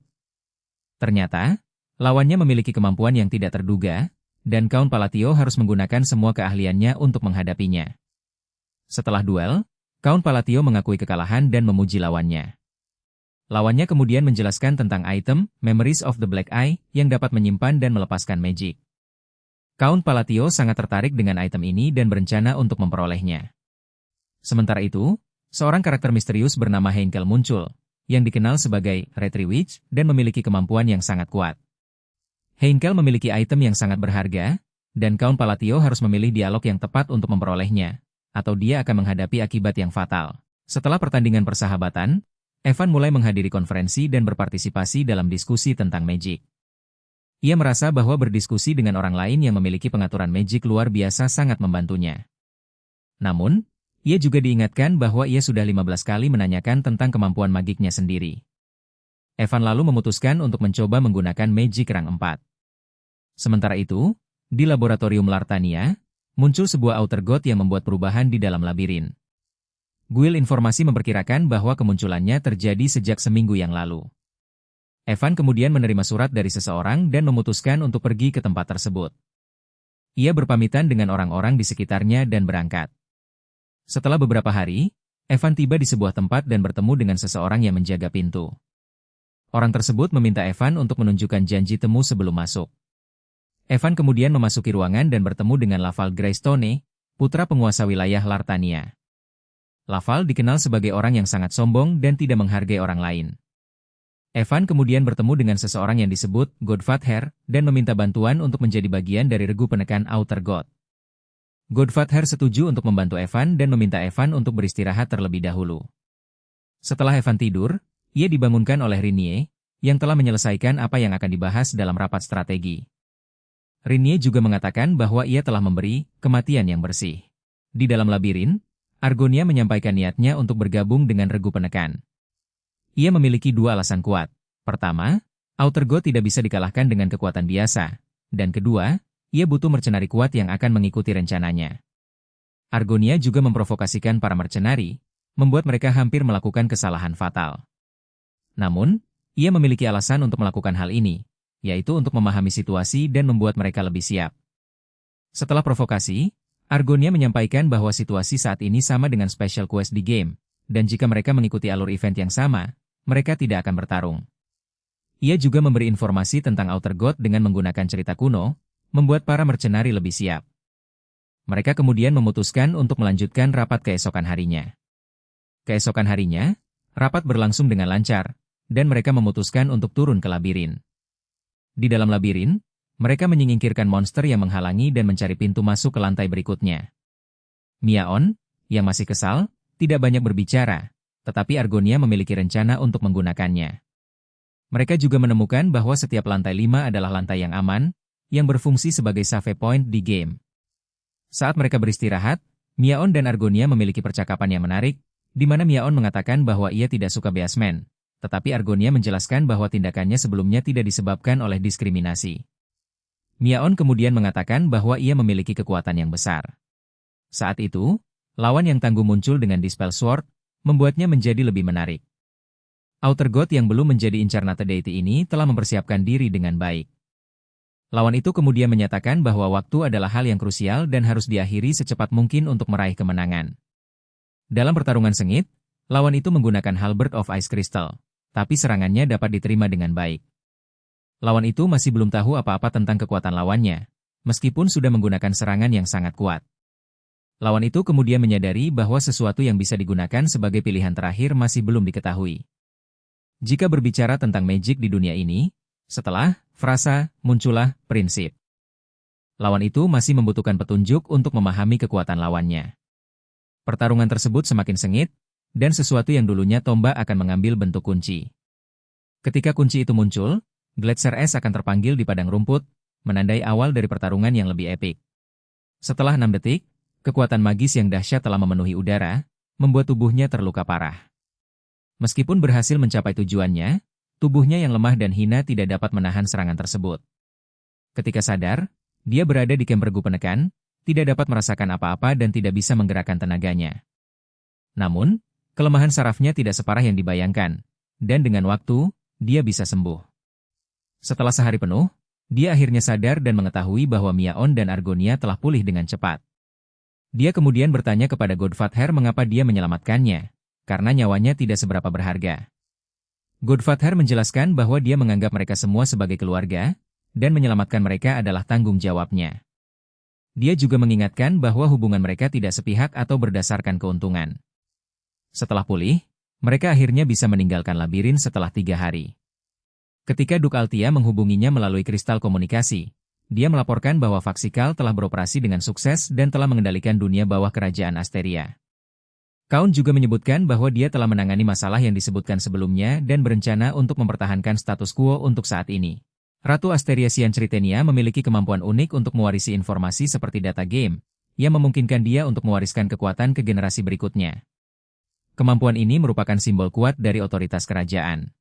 Ternyata, lawannya memiliki kemampuan yang tidak terduga, dan Count Palatio harus menggunakan semua keahliannya untuk menghadapinya. Setelah duel, Count Palatio mengakui kekalahan dan memuji lawannya. Lawannya kemudian menjelaskan tentang item Memories of the Black Eye yang dapat menyimpan dan melepaskan magic. Count Palatio sangat tertarik dengan item ini dan berencana untuk memperolehnya. Sementara itu, seorang karakter misterius bernama Heinkel muncul, yang dikenal sebagai Retri Witch dan memiliki kemampuan yang sangat kuat. Heinkel memiliki item yang sangat berharga, dan Count Palatio harus memilih dialog yang tepat untuk memperolehnya, atau dia akan menghadapi akibat yang fatal. Setelah pertandingan persahabatan, Evan mulai menghadiri konferensi dan berpartisipasi dalam diskusi tentang magic. Ia merasa bahwa berdiskusi dengan orang lain yang memiliki pengaturan magic luar biasa sangat membantunya. Namun, ia juga diingatkan bahwa ia sudah 15 kali menanyakan tentang kemampuan magiknya sendiri. Evan lalu memutuskan untuk mencoba menggunakan magic rang 4. Sementara itu, di laboratorium Lartania, muncul sebuah Outer God yang membuat perubahan di dalam labirin. Guil informasi memperkirakan bahwa kemunculannya terjadi sejak seminggu yang lalu. Evan kemudian menerima surat dari seseorang dan memutuskan untuk pergi ke tempat tersebut. Ia berpamitan dengan orang-orang di sekitarnya dan berangkat. Setelah beberapa hari, Evan tiba di sebuah tempat dan bertemu dengan seseorang yang menjaga pintu. Orang tersebut meminta Evan untuk menunjukkan janji temu sebelum masuk. Evan kemudian memasuki ruangan dan bertemu dengan Laval Greystone, putra penguasa wilayah Lartania. Laval dikenal sebagai orang yang sangat sombong dan tidak menghargai orang lain. Evan kemudian bertemu dengan seseorang yang disebut Godfather dan meminta bantuan untuk menjadi bagian dari regu penekan Outer God. Godfather setuju untuk membantu Evan dan meminta Evan untuk beristirahat terlebih dahulu. Setelah Evan tidur, ia dibangunkan oleh Rinnie, yang telah menyelesaikan apa yang akan dibahas dalam rapat strategi. Rinnie juga mengatakan bahwa ia telah memberi kematian yang bersih. Di dalam labirin, Argonia menyampaikan niatnya untuk bergabung dengan regu penekan. Ia memiliki dua alasan kuat. Pertama, Outer God tidak bisa dikalahkan dengan kekuatan biasa. Dan kedua, ia butuh mercenari kuat yang akan mengikuti rencananya. Argonia juga memprovokasikan para mercenari, membuat mereka hampir melakukan kesalahan fatal. Namun, ia memiliki alasan untuk melakukan hal ini, yaitu untuk memahami situasi dan membuat mereka lebih siap. Setelah provokasi, Argonia menyampaikan bahwa situasi saat ini sama dengan Special Quest di game, dan jika mereka mengikuti alur event yang sama, mereka tidak akan bertarung. Ia juga memberi informasi tentang Outer God dengan menggunakan cerita kuno, membuat para mercenari lebih siap. Mereka kemudian memutuskan untuk melanjutkan rapat keesokan harinya. Keesokan harinya, rapat berlangsung dengan lancar, dan mereka memutuskan untuk turun ke labirin. Di dalam labirin, mereka menyingkirkan monster yang menghalangi dan mencari pintu masuk ke lantai berikutnya. Miaon, yang masih kesal, tidak banyak berbicara, tetapi Argonia memiliki rencana untuk menggunakannya. Mereka juga menemukan bahwa setiap lantai 5 adalah lantai yang aman, yang berfungsi sebagai save point di game. Saat mereka beristirahat, Miaon dan Argonia memiliki percakapan yang menarik, di mana Miaon mengatakan bahwa ia tidak suka Beastman, tetapi Argonia menjelaskan bahwa tindakannya sebelumnya tidak disebabkan oleh diskriminasi. Miaon kemudian mengatakan bahwa ia memiliki kekuatan yang besar. Saat itu, lawan yang tangguh muncul dengan Dispel Sword, membuatnya menjadi lebih menarik. Outer God yang belum menjadi Incarnate Deity ini telah mempersiapkan diri dengan baik. Lawan itu kemudian menyatakan bahwa waktu adalah hal yang krusial dan harus diakhiri secepat mungkin untuk meraih kemenangan. Dalam pertarungan sengit, lawan itu menggunakan Halberd of Ice Crystal, tapi serangannya dapat diterima dengan baik. Lawan itu masih belum tahu apa-apa tentang kekuatan lawannya, meskipun sudah menggunakan serangan yang sangat kuat. Lawan itu kemudian menyadari bahwa sesuatu yang bisa digunakan sebagai pilihan terakhir masih belum diketahui. Jika berbicara tentang magic di dunia ini, setelah frasa, muncullah prinsip. Lawan itu masih membutuhkan petunjuk untuk memahami kekuatan lawannya. Pertarungan tersebut semakin sengit, dan sesuatu yang dulunya tombak akan mengambil bentuk kunci. Ketika kunci itu muncul, Gletser S akan terpanggil di padang rumput, menandai awal dari pertarungan yang lebih epik. Setelah 6 detik, kekuatan magis yang dahsyat telah memenuhi udara, membuat tubuhnya terluka parah. Meskipun berhasil mencapai tujuannya, tubuhnya yang lemah dan hina tidak dapat menahan serangan tersebut. Ketika sadar, dia berada di kamp regu penekan, tidak dapat merasakan apa-apa dan tidak bisa menggerakkan tenaganya. Namun, kelemahan sarafnya tidak separah yang dibayangkan, dan dengan waktu, dia bisa sembuh. Setelah sehari penuh, dia akhirnya sadar dan mengetahui bahwa Miaon dan Argonia telah pulih dengan cepat. Dia kemudian bertanya kepada Godfather mengapa dia menyelamatkannya, karena nyawanya tidak seberapa berharga. Godfather menjelaskan bahwa dia menganggap mereka semua sebagai keluarga, dan menyelamatkan mereka adalah tanggung jawabnya. Dia juga mengingatkan bahwa hubungan mereka tidak sepihak atau berdasarkan keuntungan. Setelah pulih, mereka akhirnya bisa meninggalkan labirin setelah 3 hari. Ketika Duke Altia menghubunginya melalui kristal komunikasi, dia melaporkan bahwa Vaksikal telah beroperasi dengan sukses dan telah mengendalikan dunia bawah kerajaan Asteria. Count juga menyebutkan bahwa dia telah menangani masalah yang disebutkan sebelumnya dan berencana untuk mempertahankan status quo untuk saat ini. Ratu Asteria Sian Tritenia memiliki kemampuan unik untuk mewarisi informasi seperti data game, yang memungkinkan dia untuk mewariskan kekuatan ke generasi berikutnya. Kemampuan ini merupakan simbol kuat dari otoritas kerajaan.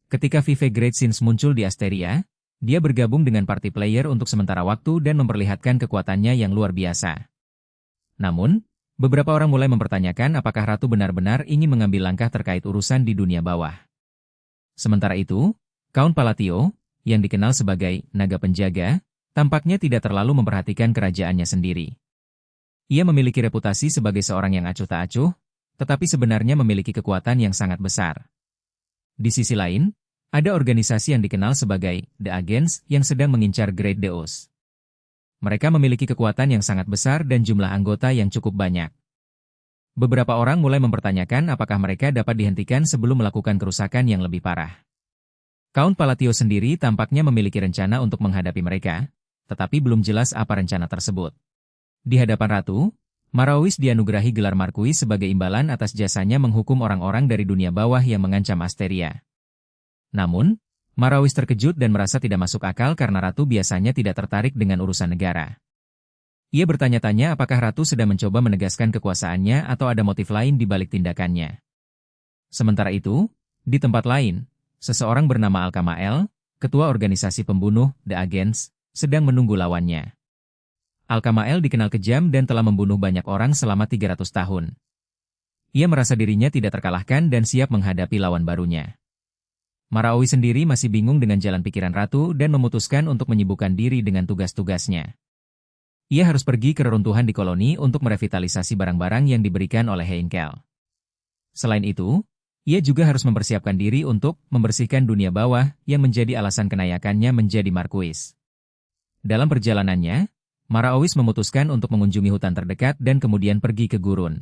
Ketika Vive Great Sins muncul di Asteria, dia bergabung dengan party player untuk sementara waktu dan memperlihatkan kekuatannya yang luar biasa. Namun, Beberapa orang mulai mempertanyakan apakah ratu benar-benar ingin mengambil langkah terkait urusan di dunia bawah. Sementara itu, Count Palatio, yang dikenal sebagai naga penjaga, tampaknya tidak terlalu memperhatikan kerajaannya sendiri. Ia memiliki reputasi sebagai seorang yang acuh tak acuh, tetapi sebenarnya memiliki kekuatan yang sangat besar. Di sisi lain, ada organisasi yang dikenal sebagai The Agents yang sedang mengincar Great Deus. Mereka memiliki kekuatan yang sangat besar dan jumlah anggota yang cukup banyak. Beberapa orang mulai mempertanyakan apakah mereka dapat dihentikan sebelum melakukan kerusakan yang lebih parah. Count Palatio sendiri tampaknya memiliki rencana untuk menghadapi mereka, tetapi belum jelas apa rencana tersebut. Di hadapan ratu, Marawis dianugerahi gelar Marquis sebagai imbalan atas jasanya menghukum orang-orang dari dunia bawah yang mengancam Asteria. Namun, Marawis terkejut dan merasa tidak masuk akal karena ratu biasanya tidak tertarik dengan urusan negara. Ia bertanya-tanya apakah ratu sedang mencoba menegaskan kekuasaannya atau ada motif lain di balik tindakannya. Sementara itu, di tempat lain, seseorang bernama Alkamael, ketua organisasi pembunuh, The Agents, sedang menunggu lawannya. Alkamael dikenal kejam dan telah membunuh banyak orang selama 300 tahun. Ia merasa dirinya tidak terkalahkan dan siap menghadapi lawan barunya. Marawi sendiri masih bingung dengan jalan pikiran ratu dan memutuskan untuk menyibukkan diri dengan tugas-tugasnya. Ia harus pergi ke reruntuhan di koloni untuk merevitalisasi barang-barang yang diberikan oleh Heinkel. Selain itu, ia juga harus mempersiapkan diri untuk membersihkan dunia bawah yang menjadi alasan kenayakannya menjadi Marquis. Dalam perjalanannya, Marawis memutuskan untuk mengunjungi hutan terdekat dan kemudian pergi ke gurun.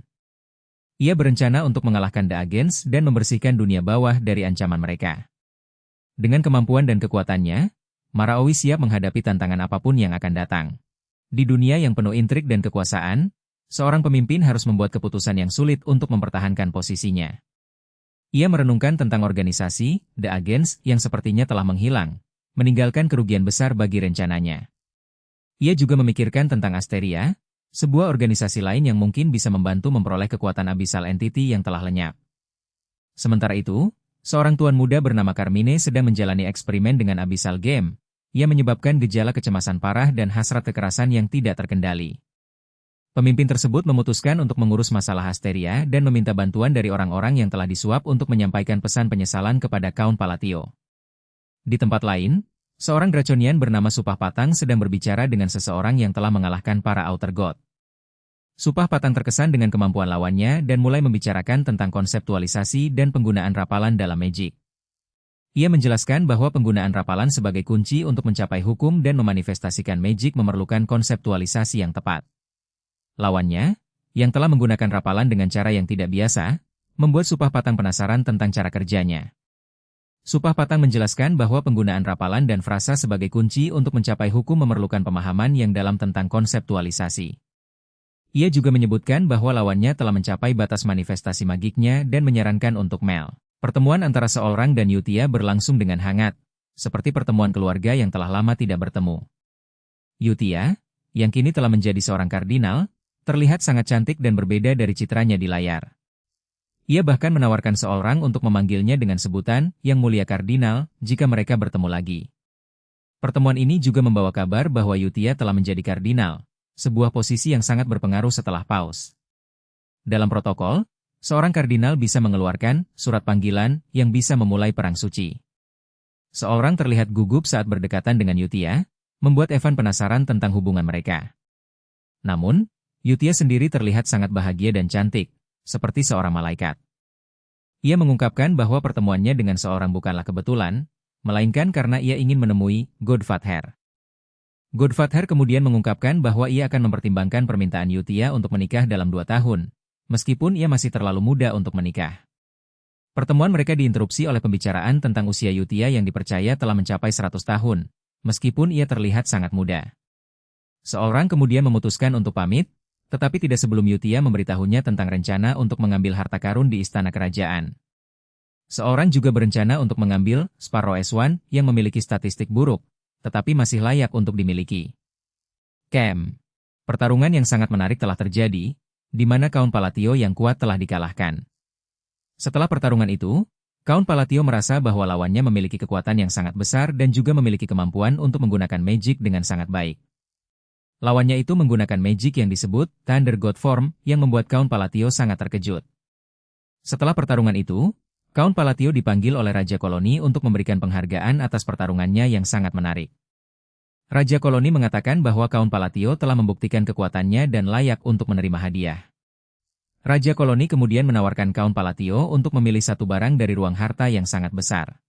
Ia berencana untuk mengalahkan The Agents dan membersihkan dunia bawah dari ancaman mereka. Dengan kemampuan dan kekuatannya, Marawis siap menghadapi tantangan apapun yang akan datang. Di dunia yang penuh intrik dan kekuasaan, seorang pemimpin harus membuat keputusan yang sulit untuk mempertahankan posisinya. Ia merenungkan tentang organisasi, The Agents, yang sepertinya telah menghilang, meninggalkan kerugian besar bagi rencananya. Ia juga memikirkan tentang Asteria, sebuah organisasi lain yang mungkin bisa membantu memperoleh kekuatan Abyssal Entity yang telah lenyap. Sementara itu, seorang tuan muda bernama Carmine sedang menjalani eksperimen dengan Abyssal Game, yang menyebabkan gejala kecemasan parah dan hasrat kekerasan yang tidak terkendali. Pemimpin tersebut memutuskan untuk mengurus masalah Asteria dan meminta bantuan dari orang-orang yang telah disuap untuk menyampaikan pesan penyesalan kepada Count Palatio. Di tempat lain, seorang Draconian bernama Supah Patang sedang berbicara dengan seseorang yang telah mengalahkan para Outer God. Supah Patang terkesan dengan kemampuan lawannya dan mulai membicarakan tentang konseptualisasi dan penggunaan rapalan dalam Magic. Ia menjelaskan bahwa penggunaan rapalan sebagai kunci untuk mencapai hukum dan memanifestasikan Magic memerlukan konseptualisasi yang tepat. Lawannya, yang telah menggunakan rapalan dengan cara yang tidak biasa, membuat Supah Patang penasaran tentang cara kerjanya. Supah Patang menjelaskan bahwa penggunaan rapalan dan frasa sebagai kunci untuk mencapai hukum memerlukan pemahaman yang dalam tentang konseptualisasi. Ia juga menyebutkan bahwa lawannya telah mencapai batas manifestasi magiknya dan menyarankan untuk Mel. Pertemuan antara seorang dan Yutia berlangsung dengan hangat, seperti pertemuan keluarga yang telah lama tidak bertemu. Yutia, yang kini telah menjadi seorang kardinal, terlihat sangat cantik dan berbeda dari citranya di layar. Ia bahkan menawarkan seorang untuk memanggilnya dengan sebutan Yang Mulia Kardinal jika mereka bertemu lagi. Pertemuan ini juga membawa kabar bahwa Yutia telah menjadi kardinal, sebuah posisi yang sangat berpengaruh setelah paus. Dalam protokol, seorang kardinal bisa mengeluarkan surat panggilan yang bisa memulai perang suci. Seorang terlihat gugup saat berdekatan dengan Yutia, membuat Evan penasaran tentang hubungan mereka. Namun, Yutia sendiri terlihat sangat bahagia dan cantik, seperti seorang malaikat. Ia mengungkapkan bahwa pertemuannya dengan seorang bukanlah kebetulan, melainkan karena ia ingin menemui Godfather. Godfather kemudian mengungkapkan bahwa ia akan mempertimbangkan permintaan Yutia untuk menikah dalam 2 tahun, meskipun ia masih terlalu muda untuk menikah. Pertemuan mereka diinterupsi oleh pembicaraan tentang usia Yutia yang dipercaya telah mencapai 100 tahun, meskipun ia terlihat sangat muda. Seorang kemudian memutuskan untuk pamit, tetapi tidak sebelum Yutia memberitahunya tentang rencana untuk mengambil harta karun di istana kerajaan. Seorang juga berencana untuk mengambil Sparrow S1 yang memiliki statistik buruk, tetapi masih layak untuk dimiliki. Pertarungan yang sangat menarik telah terjadi, di mana Count Palatio yang kuat telah dikalahkan. Setelah pertarungan itu, Count Palatio merasa bahwa lawannya memiliki kekuatan yang sangat besar dan juga memiliki kemampuan untuk menggunakan magic dengan sangat baik. Lawannya itu menggunakan magic yang disebut Thunder God Form yang membuat Count Palatio sangat terkejut. Setelah pertarungan itu, Count Palatio dipanggil oleh Raja Koloni untuk memberikan penghargaan atas pertarungannya yang sangat menarik. Raja Koloni mengatakan bahwa Count Palatio telah membuktikan kekuatannya dan layak untuk menerima hadiah. Raja Koloni kemudian menawarkan Count Palatio untuk memilih satu barang dari ruang harta yang sangat besar.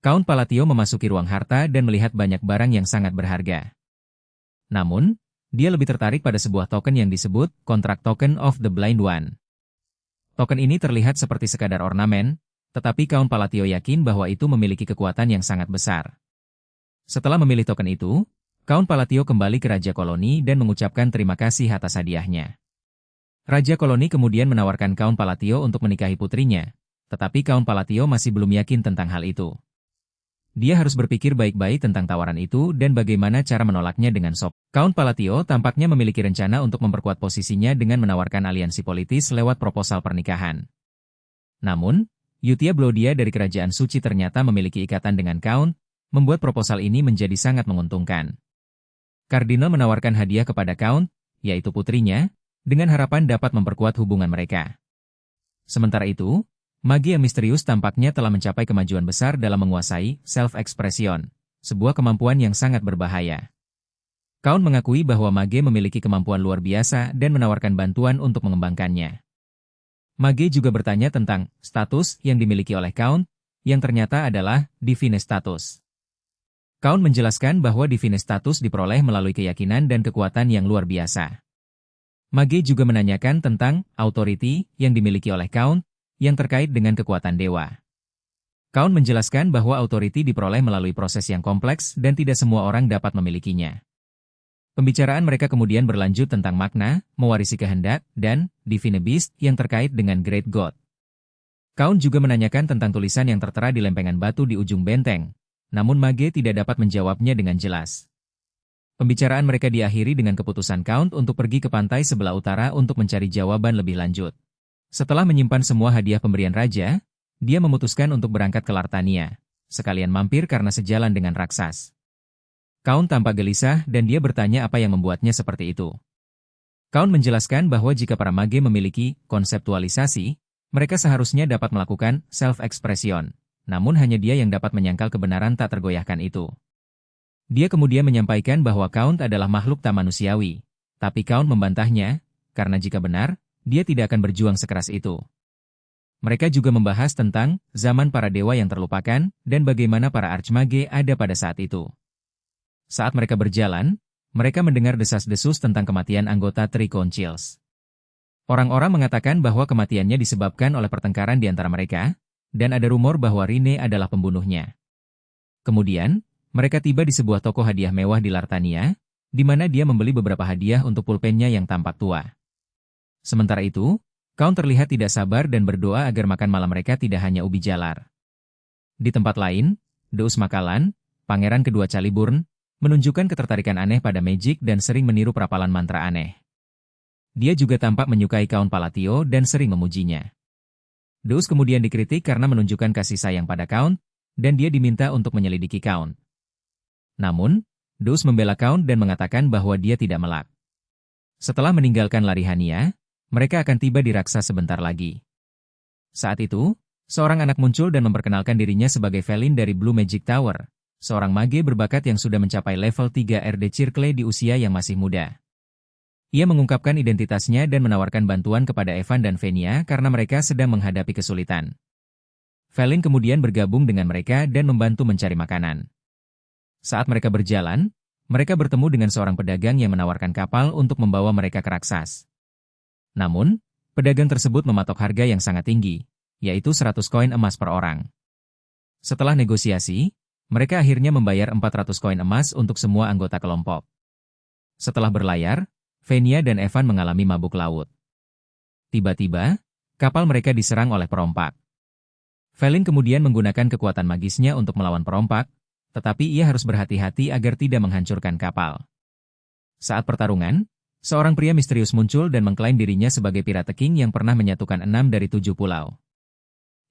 Count Palatio memasuki ruang harta dan melihat banyak barang yang sangat berharga. Namun, dia lebih tertarik pada sebuah token yang disebut Contract Token of the Blind One. Token ini terlihat seperti sekadar ornamen, tetapi Count Palatio yakin bahwa itu memiliki kekuatan yang sangat besar. Setelah memilih token itu, Count Palatio kembali ke Raja Koloni dan mengucapkan terima kasih atas hadiahnya. Raja Koloni kemudian menawarkan Count Palatio untuk menikahi putrinya, tetapi Count Palatio masih belum yakin tentang hal itu. Dia harus berpikir baik-baik tentang tawaran itu dan bagaimana cara menolaknya dengan sopan. Count Palatio tampaknya memiliki rencana untuk memperkuat posisinya dengan menawarkan aliansi politis lewat proposal pernikahan. Namun, Yutia Blodia dari Kerajaan Suci ternyata memiliki ikatan dengan Count, membuat proposal ini menjadi sangat menguntungkan. Kardinal menawarkan hadiah kepada Count, yaitu putrinya, dengan harapan dapat memperkuat hubungan mereka. Sementara itu, magi yang misterius tampaknya telah mencapai kemajuan besar dalam menguasai self-expression, sebuah kemampuan yang sangat berbahaya. Count mengakui bahwa mage memiliki kemampuan luar biasa dan menawarkan bantuan untuk mengembangkannya. Mage juga bertanya tentang status yang dimiliki oleh Count, yang ternyata adalah Divine Status. Count menjelaskan bahwa Divine Status diperoleh melalui keyakinan dan kekuatan yang luar biasa. Mage juga menanyakan tentang authority yang dimiliki oleh Count, yang terkait dengan kekuatan dewa. Count menjelaskan bahwa authority diperoleh melalui proses yang kompleks dan tidak semua orang dapat memilikinya. Pembicaraan mereka kemudian berlanjut tentang makna, mewarisi kehendak, dan Divine Beast yang terkait dengan Great God. Count juga menanyakan tentang tulisan yang tertera di lempengan batu di ujung benteng, namun Mage tidak dapat menjawabnya dengan jelas. Pembicaraan mereka diakhiri dengan keputusan Count untuk pergi ke pantai sebelah utara untuk mencari jawaban lebih lanjut. Setelah menyimpan semua hadiah pemberian raja, dia memutuskan untuk berangkat ke Lartania, sekalian mampir karena sejalan dengan raksas. Count tampak gelisah dan dia bertanya apa yang membuatnya seperti itu. Count menjelaskan bahwa jika para mage memiliki konseptualisasi, mereka seharusnya dapat melakukan self-expression, namun hanya dia yang dapat menyangkal kebenaran tak tergoyahkan itu. Dia kemudian menyampaikan bahwa Count adalah makhluk tak manusiawi, tapi Count membantahnya, karena jika benar, dia tidak akan berjuang sekeras itu. Mereka juga membahas tentang zaman para dewa yang terlupakan dan bagaimana para archmage ada pada saat itu. Saat mereka berjalan, mereka mendengar desas-desus tentang kematian anggota Three Councils. Orang-orang mengatakan bahwa kematiannya disebabkan oleh pertengkaran di antara mereka, dan ada rumor bahwa Rine adalah pembunuhnya. Kemudian, mereka tiba di sebuah toko hadiah mewah di Lartania, di mana dia membeli beberapa hadiah untuk pulpennya yang tampak tua. Sementara itu, Count terlihat tidak sabar dan berdoa agar makan malam mereka tidak hanya ubi jalar. Di tempat lain, Deus Makalan, pangeran kedua Caliburn, menunjukkan ketertarikan aneh pada magic dan sering meniru perapalan mantra aneh. Dia juga tampak menyukai Count Palatio dan sering memujinya. Deus kemudian dikritik karena menunjukkan kasih sayang pada Count, dan dia diminta untuk menyelidiki Count. Namun, Deus membela Count dan mengatakan bahwa dia tidak melak. Setelah meninggalkan Larihania, mereka akan tiba di Raksa sebentar lagi. Saat itu, seorang anak muncul dan memperkenalkan dirinya sebagai Felin dari Blue Magic Tower, seorang mage berbakat yang sudah mencapai level 3 RD Circle di usia yang masih muda. Ia mengungkapkan identitasnya dan menawarkan bantuan kepada Evan dan Venia karena mereka sedang menghadapi kesulitan. Felin kemudian bergabung dengan mereka dan membantu mencari makanan. Saat mereka berjalan, mereka bertemu dengan seorang pedagang yang menawarkan kapal untuk membawa mereka ke Raksas. Namun, pedagang tersebut mematok harga yang sangat tinggi, yaitu 100 koin emas per orang. Setelah negosiasi, mereka akhirnya membayar 400 koin emas untuk semua anggota kelompok. Setelah berlayar, Venia dan Evan mengalami mabuk laut. Tiba-tiba, kapal mereka diserang oleh perompak. Felin kemudian menggunakan kekuatan magisnya untuk melawan perompak, tetapi ia harus berhati-hati agar tidak menghancurkan kapal. Saat pertarungan, seorang pria misterius muncul dan mengklaim dirinya sebagai Pirate King yang pernah menyatukan 6 dari 7 pulau.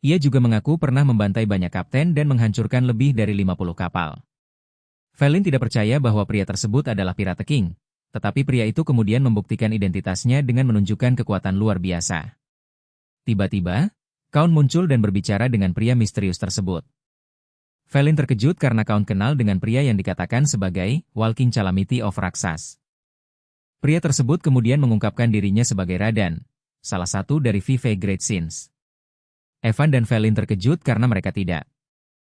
Ia juga mengaku pernah membantai banyak kapten dan menghancurkan lebih dari 50 kapal. Felin tidak percaya bahwa pria tersebut adalah Pirate King, Tetapi pria itu kemudian membuktikan identitasnya dengan menunjukkan kekuatan luar biasa. Tiba-tiba, Count muncul dan berbicara dengan pria misterius tersebut. Felin terkejut karena Count kenal dengan pria yang dikatakan sebagai Walking Calamity of Raksas. Pria tersebut kemudian mengungkapkan dirinya sebagai Radan, salah satu dari Vive Great Sins. Evan dan Felin terkejut karena mereka tidak